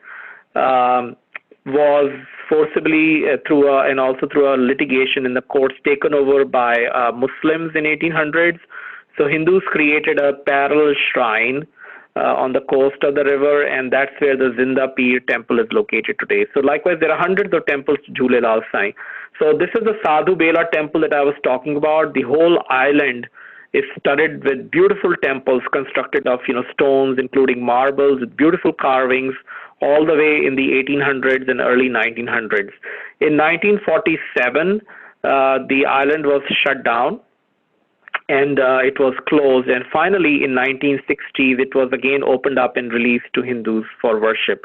was forcibly and also through a litigation in the courts taken over by Muslims in 1800s. So Hindus created a parallel shrine on the coast of the river, and that's where the Zinda Pir temple is located today. So likewise, there are hundreds of temples to Jhulelal Sai. So this is the Sadhu Bela temple that I was talking about. The whole island is studded with beautiful temples constructed of stones, including marbles, with beautiful carvings, all the way in the 1800s and early 1900s. In 1947, the island was shut down and it was closed. And finally, in 1960s, it was again opened up and released to Hindus for worship.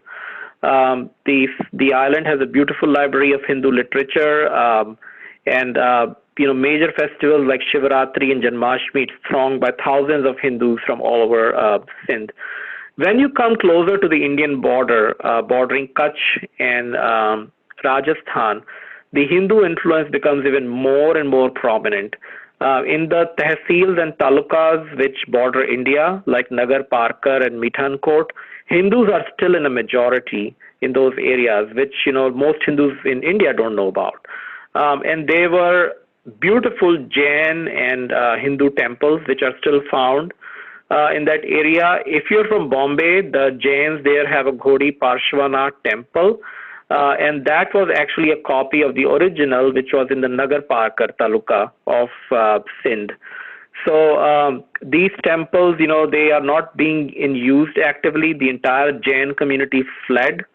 The island has a beautiful library of Hindu literature, and major festivals like Shivaratri and Janmashtami, it's thronged by thousands of Hindus from all over Sindh. When you come closer to the Indian border, bordering Kutch and Rajasthan, the Hindu influence becomes even more and more prominent. In the tehsils and talukas which border India, like Nagar Parkar and Mithankot, Hindus are still in a majority in those areas, which most Hindus in India don't know about. And they were beautiful Jain and Hindu temples which are still found in that area. If you're from Bombay, the Jains there have a Ghodi Parshvanath temple, and that was actually a copy of the original, which was in the Nagar Parkar Taluka of Sindh. So these temples, they are not being in used actively. The entire Jain community fled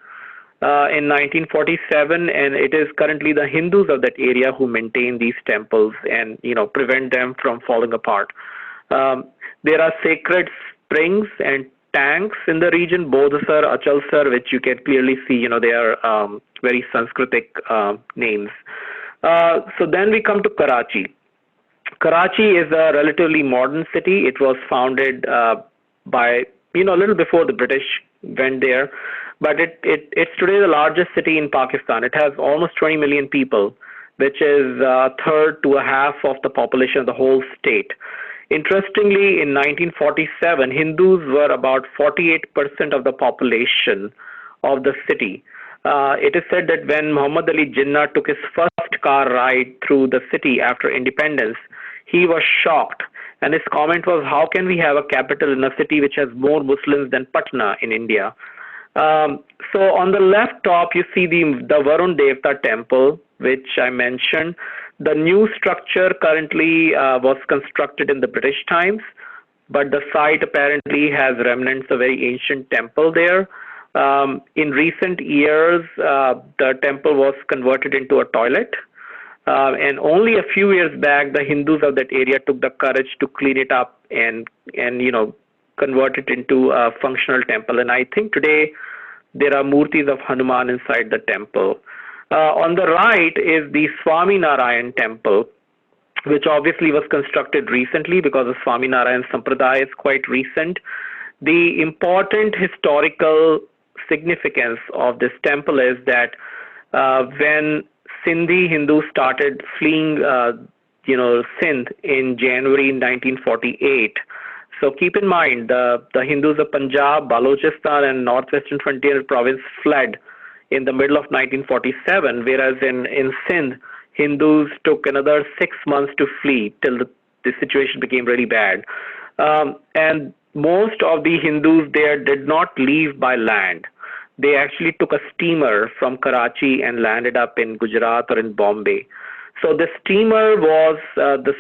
in 1947, and it is currently the Hindus of that area who maintain these temples and prevent them from falling apart. Um, there are sacred springs and tanks in the region, Bodhasar, Achalsar, which you can clearly see. They are very Sanskritic names. So then we come to Karachi. Karachi is a relatively modern city. It was founded by a little before the British went there, but it's today the largest city in Pakistan. It has almost 20 million people, which is a third to a half of the population of the whole state. Interestingly, in 1947, Hindus were about 48% of the population of the city. It is said that when Muhammad Ali Jinnah took his first car ride through the city after independence, he was shocked. And his comment was, how can we have a capital in a city which has more Muslims than Patna in India? So on the left top, you see the Varun Devta temple, which I mentioned. The new structure currently was constructed in the British times, but the site apparently has remnants of a very ancient temple there. In recent years, the temple was converted into a toilet. And only a few years back, the Hindus of that area took the courage to clean it up and convert it into a functional temple. And I think today there are murtis of Hanuman inside the temple. On the right is the Swami Narayan temple, which obviously was constructed recently because the Swami Narayan Sampradaya is quite recent. The important historical significance of this temple is that when Sindhi Hindus started fleeing, Sindh in January 1948. So keep in mind, the Hindus of Punjab, Balochistan, and northwestern frontier province fled in the middle of 1947, whereas in Sindh, Hindus took another 6 months to flee till the situation became really bad. And most of the Hindus there did not leave by land. They actually took a steamer from Karachi and landed up in Gujarat or in Bombay. So the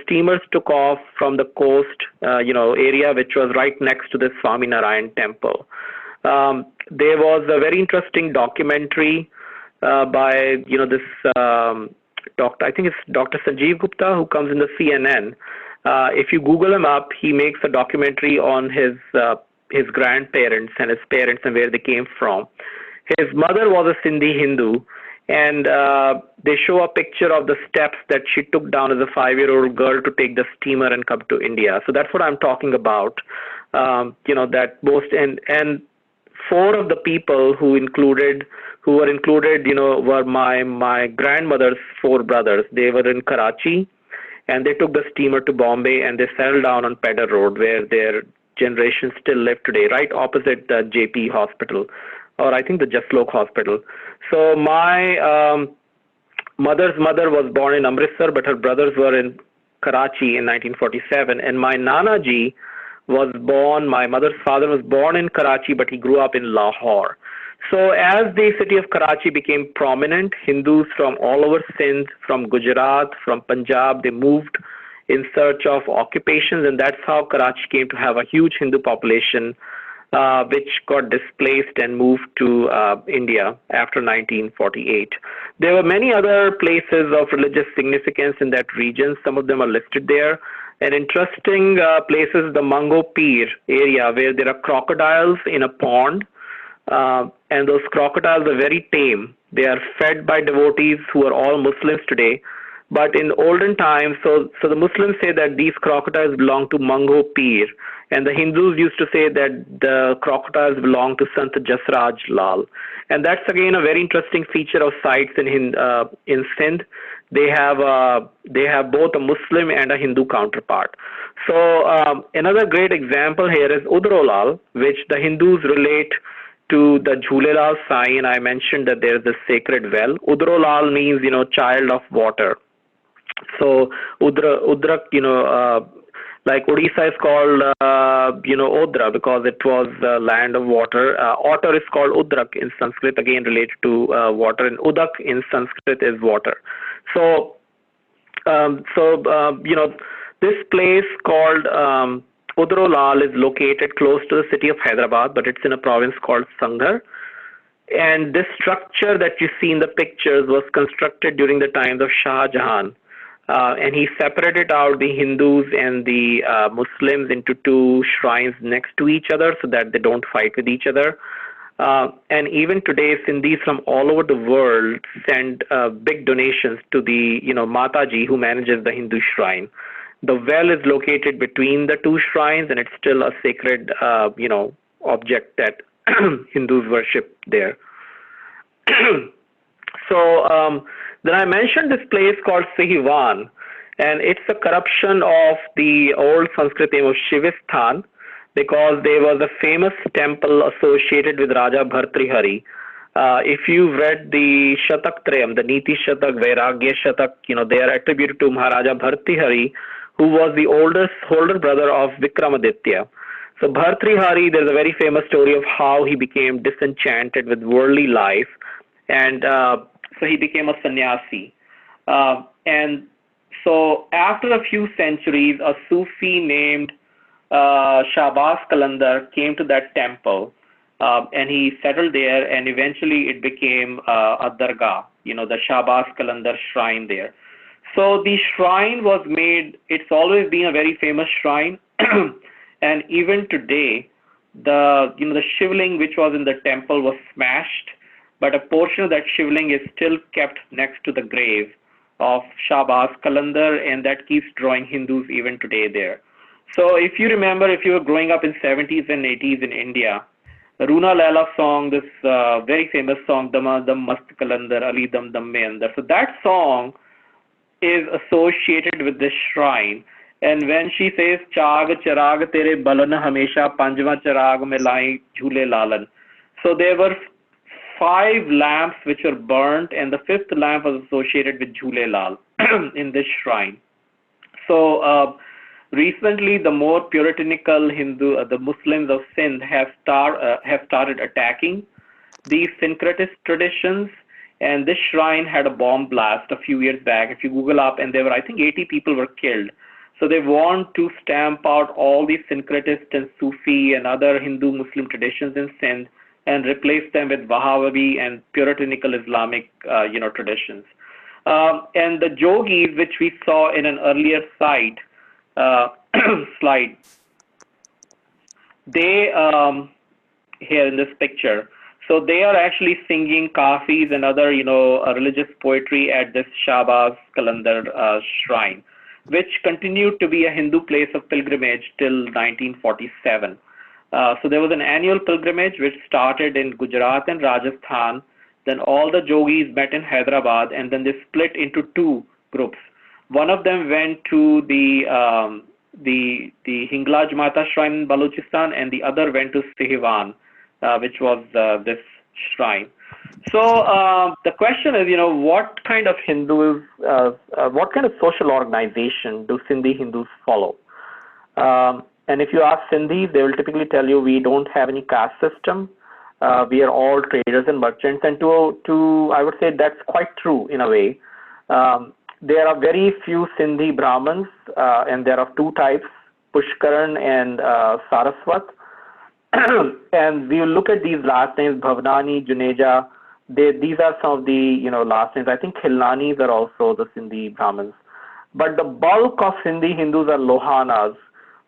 steamers took off from the coast, area which was right next to the Swami Narayan temple. There was a very interesting documentary by, this doctor, I think it's Dr. Sanjeev Gupta, who comes in the CNN. If you Google him up, he makes a documentary on his grandparents and his parents and where they came from. His mother was a Sindhi Hindu, and they show a picture of the steps that she took down as a 5-year-old girl to take the steamer and come to India. So that's what I'm talking about. That most and 4 of the people who were included, were my grandmother's 4 brothers. They were in Karachi, and they took the steamer to Bombay, and they settled down on Pedder Road, where their generation still live today, right opposite the JP Hospital, or I think the Jaslok Hospital. So my mother's mother was born in Amritsar, but her brothers were in Karachi in 1947, and my Nana ji my mother's father was born in Karachi, but he grew up in Lahore. So as the city of Karachi became prominent, Hindus from all over Sindh, from Gujarat, from Punjab, they moved in search of occupations, and that's how Karachi came to have a huge Hindu population, which got displaced and moved to India after 1948. There were many other places of religious significance in that region. Some of them are listed there. An interesting place is the Mango Pir area, where there are crocodiles in a pond, and those crocodiles are very tame. They are fed by devotees who are all Muslims today. But in olden times, so the Muslims say that these crocodiles belong to Mango Pir, and the Hindus used to say that the crocodiles belong to Sant Jasraj Lal. And that's again a very interesting feature of sites in Sindh. They have both a Muslim and a Hindu counterpart. So another great example here is Udrolal, which the Hindus relate to the Jhulelal Sai, and I mentioned that there is a sacred well. Udrolal means, child of water. So Udrak, like Odisha is called, Odra because it was the land of water. Otter is called Udrak in Sanskrit, again related to water, and Udak in Sanskrit is water. So, this place called Udrolal is located close to the city of Hyderabad, but it's in a province called Sanghar. And this structure that you see in the pictures was constructed during the times of Shah Jahan. And he separated out the Hindus and the Muslims into two shrines next to each other so that they don't fight with each other. And even today, Sindhis from all over the world send big donations to the, Mataji who manages the Hindu shrine. The well is located between the two shrines, and it's still a sacred, object that Hindus worship there. So then I mentioned this place called Sihivan, and it's a corruption of the old Sanskrit name of Shivisthan because there was a famous temple associated with Raja Bhartrihari. If you've read the Shatak Trayam, the Niti Shatak, Vairagya Shatak, they are attributed to Maharaja Bhartrihari, who was the older brother of Vikramaditya. So Bhartrihari, there's a very famous story of how he became disenchanted with worldly life, and so he became a sannyasi. And so after a few centuries, a Sufi named Shahbaz Qalandar came to that temple, and he settled there, and eventually it became a dargah, the Shahbaz Qalandar shrine there. So the shrine was made, it's always been a very famous shrine, and even today, the shivling which was in the temple was smashed, but a portion of that shivling is still kept next to the grave of Shahbaz Qalandar, and that keeps drawing Hindus even today there. So if you remember, if you were growing up in 70s and 80s in India, the Runa Laila song, this very famous song, Dama Dam Mast Qalandar, Ali Dam Dam Me Andar. So that song is associated with this shrine. And when she says, Chag Charag Tere Balan Hamesha Panjva Charag Mein Lai Jhule Lalan. So there were 5 lamps which were burnt, and the 5th lamp was associated with Jhule Lal in this shrine. So recently, the more puritanical the Muslims of Sindh have started attacking these syncretist traditions, and this shrine had a bomb blast a few years back. If you Google up, and there were, I think, 80 people were killed. So they want to stamp out all these syncretist and Sufi and other Hindu Muslim traditions in Sindh and replace them with Wahhabi and puritanical Islamic, traditions. And the Jogis, which we saw in an earlier slide, they here in this picture. So they are actually singing kafis and other, religious poetry at this Shahbaz Qalandar shrine, which continued to be a Hindu place of pilgrimage till 1947. So there was an annual pilgrimage which started in Gujarat and Rajasthan. Then all the Jogis met in Hyderabad, and then they split into 2 groups. One of them went to the Hinglaj Mata shrine in Balochistan, and the other went to Sihivan, which was this shrine. So the question is, what kind of Hindus, what kind of social organization do Sindhi Hindus follow? And if you ask Sindhis, they will typically tell you we don't have any caste system. We are all traders and merchants, and to I would say that's quite true in a way. There are very few Sindhi Brahmins, and there are 2 types, Pushkaran and Saraswat. And we will look at these last names, Bhavnani, Juneja. These are some of the last names. I think Khilnanis are also the Sindhi Brahmins. But the bulk of Sindhi Hindus are Lohanas,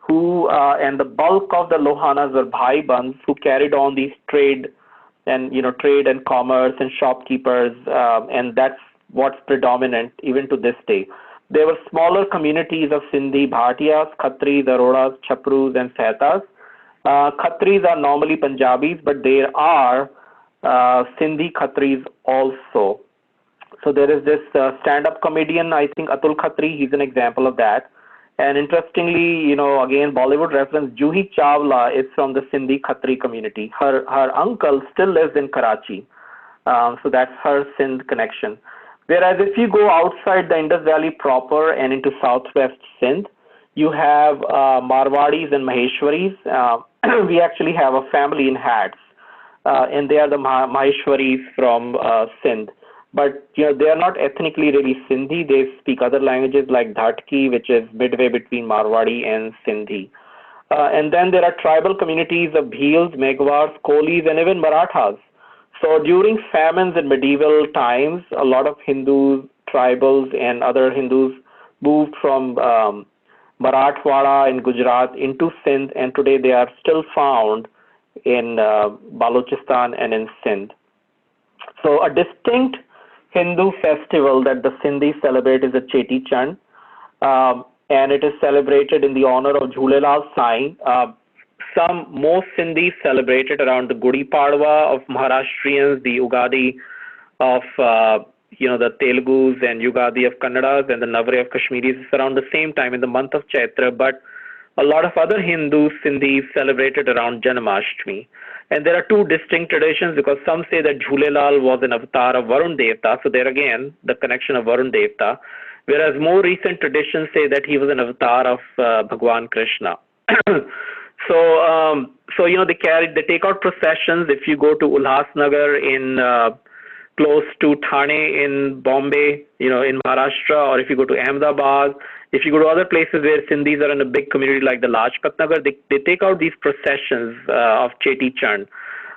and the bulk of the Lohanas were Bhai Bans who carried on these trade and commerce and shopkeepers, and that's what's predominant even to this day. There were smaller communities of Sindhi Bhatiyas, Khatris, Aroras, Chaprus, and Sehtas. Khatris are normally Punjabis, but there are Sindhi Khatris also. So there is this stand-up comedian, I think Atul Khatri, he's an example of that. And interestingly, again, Bollywood reference, Juhi Chawla is from the Sindhi Khatri community. Her uncle still lives in Karachi. So that's her Sindh connection. Whereas if you go outside the Indus Valley proper and into southwest Sindh, you have Marwadis and Maheshwaris. We actually have a family in hats, and they are the Maheshwaris from Sindh. But they are not ethnically really Sindhi. They speak other languages like Dhatki, which is midway between Marwadi and Sindhi. And then there are tribal communities of Bhils, Megwars, Kolis, and even Marathas. So during famines in medieval times, a lot of Hindus, tribals, and other Hindus moved from Marathwada in Gujarat into Sindh, and today they are still found in Balochistan and in Sindh. So a distinct Hindu festival that the Sindhis celebrate is the Cheti Chand, and it is celebrated in the honor of Jhulelal Sai. Some most Sindhis celebrate it around the Gudi Padwa of Maharashtrians, the Ugadi of the Telugus and Yugadi of Kannadas, and the Navratri of Kashmiris. It's around the same time in the month of Chaitra, but a lot of other Hindus, Sindhis celebrate it around Janmashtami. And there are two distinct traditions because some say that Jhulelal was an avatar of Varun Devta, so there again the connection of Varun Devta, whereas more recent traditions say that he was an avatar of Bhagwan Krishna. So they take out processions. If you go to Ulhasnagar in close to Thane in Bombay, in Maharashtra, or if you go to Ahmedabad, if you go to other places where Sindhis are in a big community like the Lajpat Nagar, they take out these processions of Cheti Chand.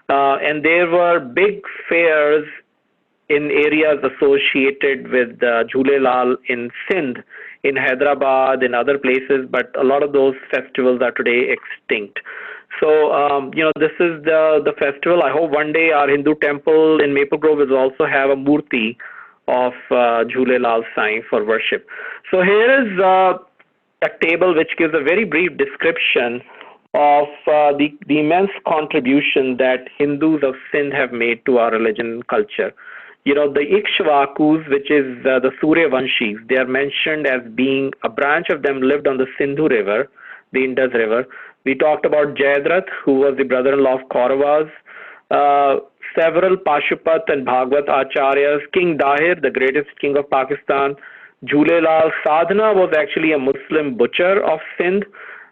And there were big fairs in areas associated with Jhulelal in Sindh, in Hyderabad, in other places, but a lot of those festivals are today extinct. So, this is the festival. I hope one day our Hindu temple in Maple Grove will also have a murti of Jhulelal Sai for worship. So here is a table which gives a very brief description of the immense contribution that Hindus of Sindh have made to our religion and culture. The Ikshvakus, which is the Suryavanshis, they are mentioned as being a branch of them lived on the Sindhu River, the Indus River. We talked about Jayadratha, who was the brother-in-law of Kauravas. Several Pashupat and Bhagwat Acharyas, King Dahir, the greatest king of Pakistan, Jhulelal Sadhana was actually a Muslim butcher of Sindh,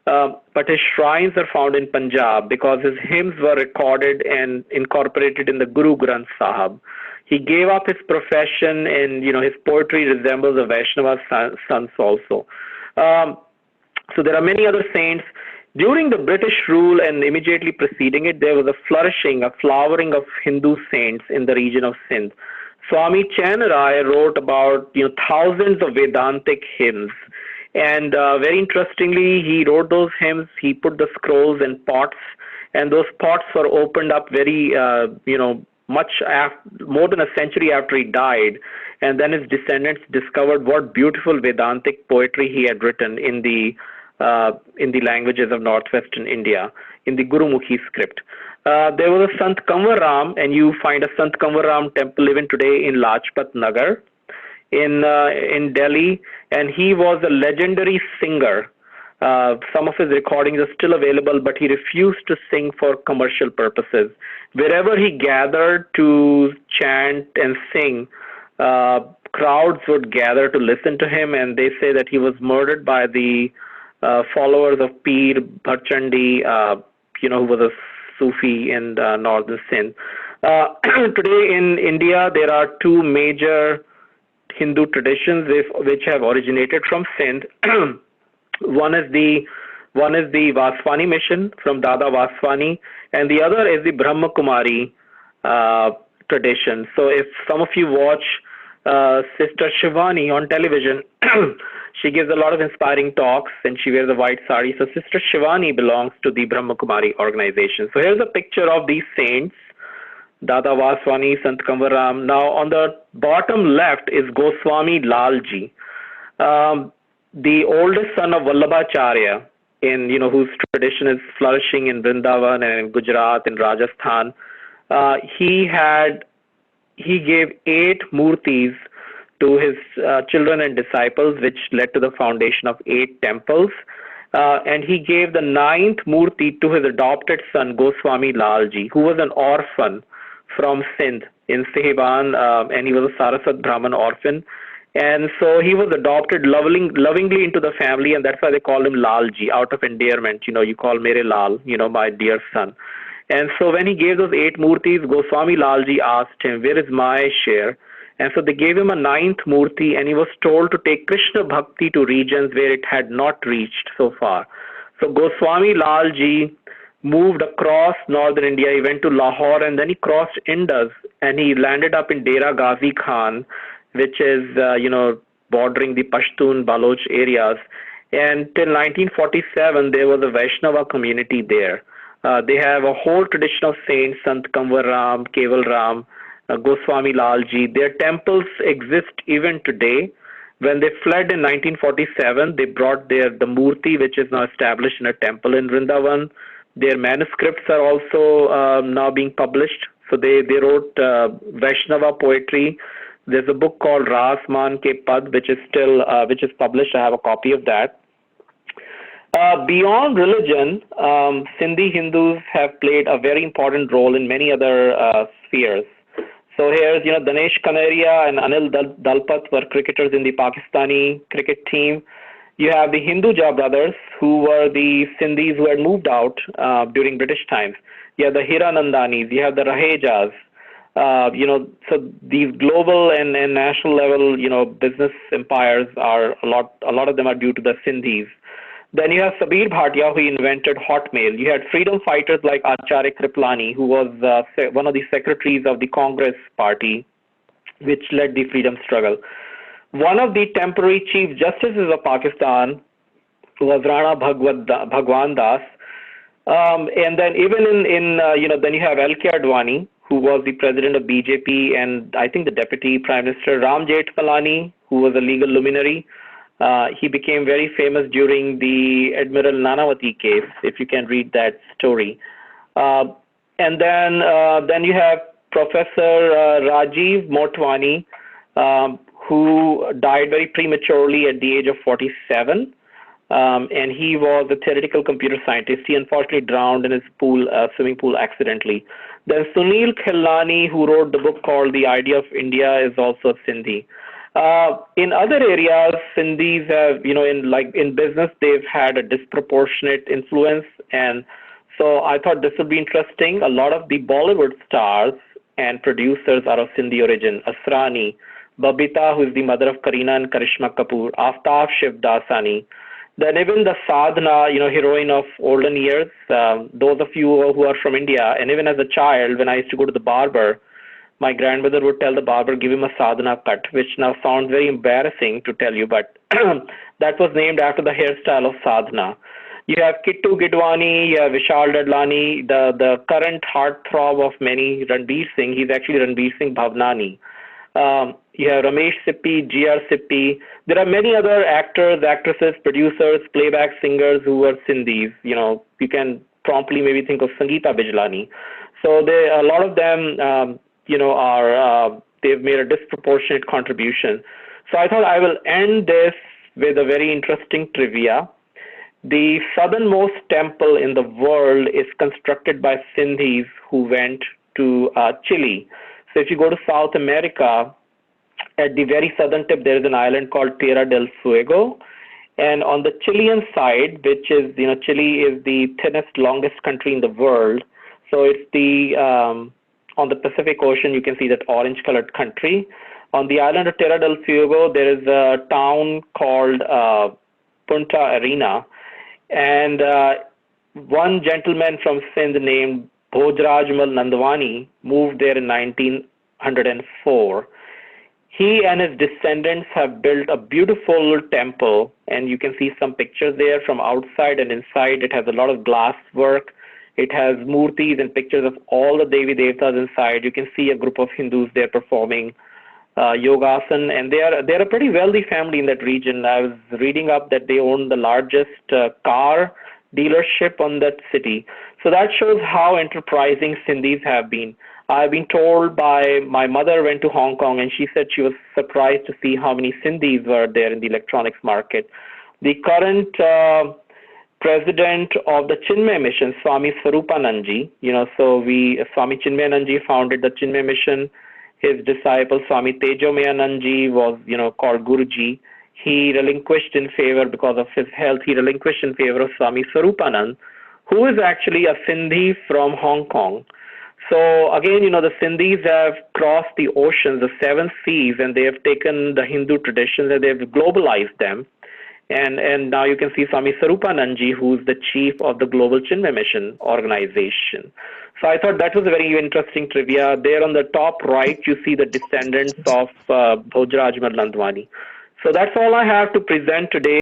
but his shrines are found in Punjab because his hymns were recorded and incorporated in the Guru Granth Sahib. He gave up his profession, and his poetry resembles a Vaishnava sons also. So there are many other saints. During the British rule and immediately preceding it, there was a flowering of Hindu saints in the region of Sindh. Swami Chain Rai wrote about thousands of Vedantic hymns, and very interestingly, he wrote those hymns. He put the scrolls in pots, and those pots were opened up very more than a century after he died, and then his descendants discovered what beautiful Vedantic poetry he had written in the languages of northwestern India, in the Gurumukhi script. There was a Sant Kanwar Ram, and you find a Sant Kanwar Ram temple even today in Lajpat Nagar in Delhi, and he was a legendary singer. Some of his recordings are still available, but he refused to sing for commercial purposes. Wherever he gathered to chant and sing, crowds would gather to listen to him, and they say that he was murdered by the followers of Pir Bharchandi, who was a Sufi in northern Sindh. Today in India, there are two major Hindu traditions which have originated from Sindh. One is the Vaswani mission from Dada Vaswani, and the other is the Brahma Kumari tradition. So if some of you watch Sister Shivani on television, she gives a lot of inspiring talks, and she wears a white sari. So Sister Shivani belongs to the Brahma Kumari organization. So here's a picture of these saints, Dada Vaswani, Sant Kanwar Ram. Now on the bottom left is Goswami Lalji, the oldest son of Vallabhacharya, whose tradition is flourishing in Vrindavan and in Gujarat and Rajasthan. He gave 8 murtis to his children and disciples, which led to the foundation of 8 temples. And he gave the 9th murti to his adopted son, Goswami Lalji, who was an orphan from Sindh in Sahiban, and he was a Saraswat Brahman orphan. And so he was adopted lovingly into the family, and that's why they call him Lalji, out of endearment. You call Mere Lal, my dear son. And so when he gave those 8 murtis, Goswami Lalji asked him, where is my share? And so they gave him a 9th murti, and he was told to take Krishna Bhakti to regions where it had not reached so far. So Goswami Lalji moved across northern India. He went to Lahore and then he crossed Indus and he landed up in Dera Ghazi Khan, which is, bordering the Pashtun Baloch areas. And till 1947, there was a Vaishnava community there. They have a whole tradition of saints, Sant Kanwar Ram, Keval Ram, Goswami Lalji. Their temples exist even today. When they fled in 1947, they brought the Murti, which is now established in a temple in Vrindavan. Their manuscripts are also now being published. So they wrote Vaishnava poetry. There's a book called Rasman Ke Pad, which is still which is published. I have a copy of that. Beyond religion, Sindhi Hindus have played a very important role in many other spheres. So here's, Danesh Kanaria and Anil Dalpat were cricketers in the Pakistani cricket team. You have the Hinduja brothers, who were the Sindhis who had moved out during British times. You have the Hiranandanis, you have the Rahejas. So these global and national level, business empires are a lot of them are due to the Sindhis. Then you have Sabir Bhatia, who invented Hotmail. You had freedom fighters like Acharya Kriplani, who was one of the secretaries of the Congress party, which led the freedom struggle. One of the temporary chief justices of Pakistan was Rana Bhagwan Das. And then even then you have L.K. Advani, who was the president of BJP, and I think the deputy prime minister, Ram Jethmalani, who was a legal luminary. He became very famous during the Admiral Nanavati case, if you can read that story. And then you have Professor Rajiv Motwani, who died very prematurely at the age of 47. And he was a theoretical computer scientist. He unfortunately drowned in his swimming pool accidentally. Then Sunil Khilani, who wrote the book called The Idea of India, is also a Sindhi. In other areas, Sindhis have, in business, they've had a disproportionate influence. And so I thought this would be interesting. A lot of the Bollywood stars and producers are of Sindhi origin. Asrani, Babita, who is the mother of Kareena and Karishma Kapoor, Aftab Shivdasani. Then even the Sadhana, heroine of olden years, those of you who are from India, and even as a child, when I used to go to the barber, my grandmother would tell the barber, give him a sadhana cut, which now sounds very embarrassing to tell you, but that was named after the hairstyle of sadhana. You have Kittu Gidwani, you have Vishal Dadlani, the current heartthrob of many, Ranbir Singh. He's actually Ranbir Singh Bhavnani. You have Ramesh Sippy, G.R. Sippy. There are many other actors, actresses, producers, playback singers who were Sindhis. You can promptly maybe think of Sangeeta Bijlani. So a lot of them, they've made a disproportionate contribution. So I thought I will end this with a very interesting trivia. The southernmost temple in the world is constructed by Sindhis who went to Chile. So if you go to South America, at the very southern tip, there is an island called Tierra del Fuego. And on the Chilean side, which is, Chile is the thinnest, longest country in the world. So it's on the Pacific Ocean, you can see that orange-colored country. On the island of Tierra del Fuego, there is a town called Punta Arena. And one gentleman from Sindh named Bhojraj Mal Nandwani moved there in 1904. He and his descendants have built a beautiful temple, and you can see some pictures there from outside and inside. It has a lot of glass work. It has murtis and pictures of all the Devi Devtas inside. You can see a group of Hindus there performing yogasan, and they're a pretty wealthy family in that region. I was reading up that they own the largest car dealership on that city. So that shows how enterprising Sindhis have been. I've been told by my mother went to Hong Kong, and she said she was surprised to see how many Sindhis were there in the electronics market. The current president of the Chinmay Mission, Swami Swarupanandji, Swami Chinmayanandji founded the Chinmay Mission. His disciple, Swami Tejomayanandji, was, called Guruji. He relinquished in favor, because of his health, he relinquished in favor of Swami Swarupanand, who is actually a Sindhi from Hong Kong. So again, the Sindhis have crossed the oceans, the seven seas, and they have taken the Hindu traditions and they have globalized them. And now you can see Swami Sarupanandji, who's the chief of the Global Chinmay Mission organization. So I thought that was a very interesting trivia. There on the top right, you see the descendants of Bhojraj Madlandwani. So that's all I have to present today.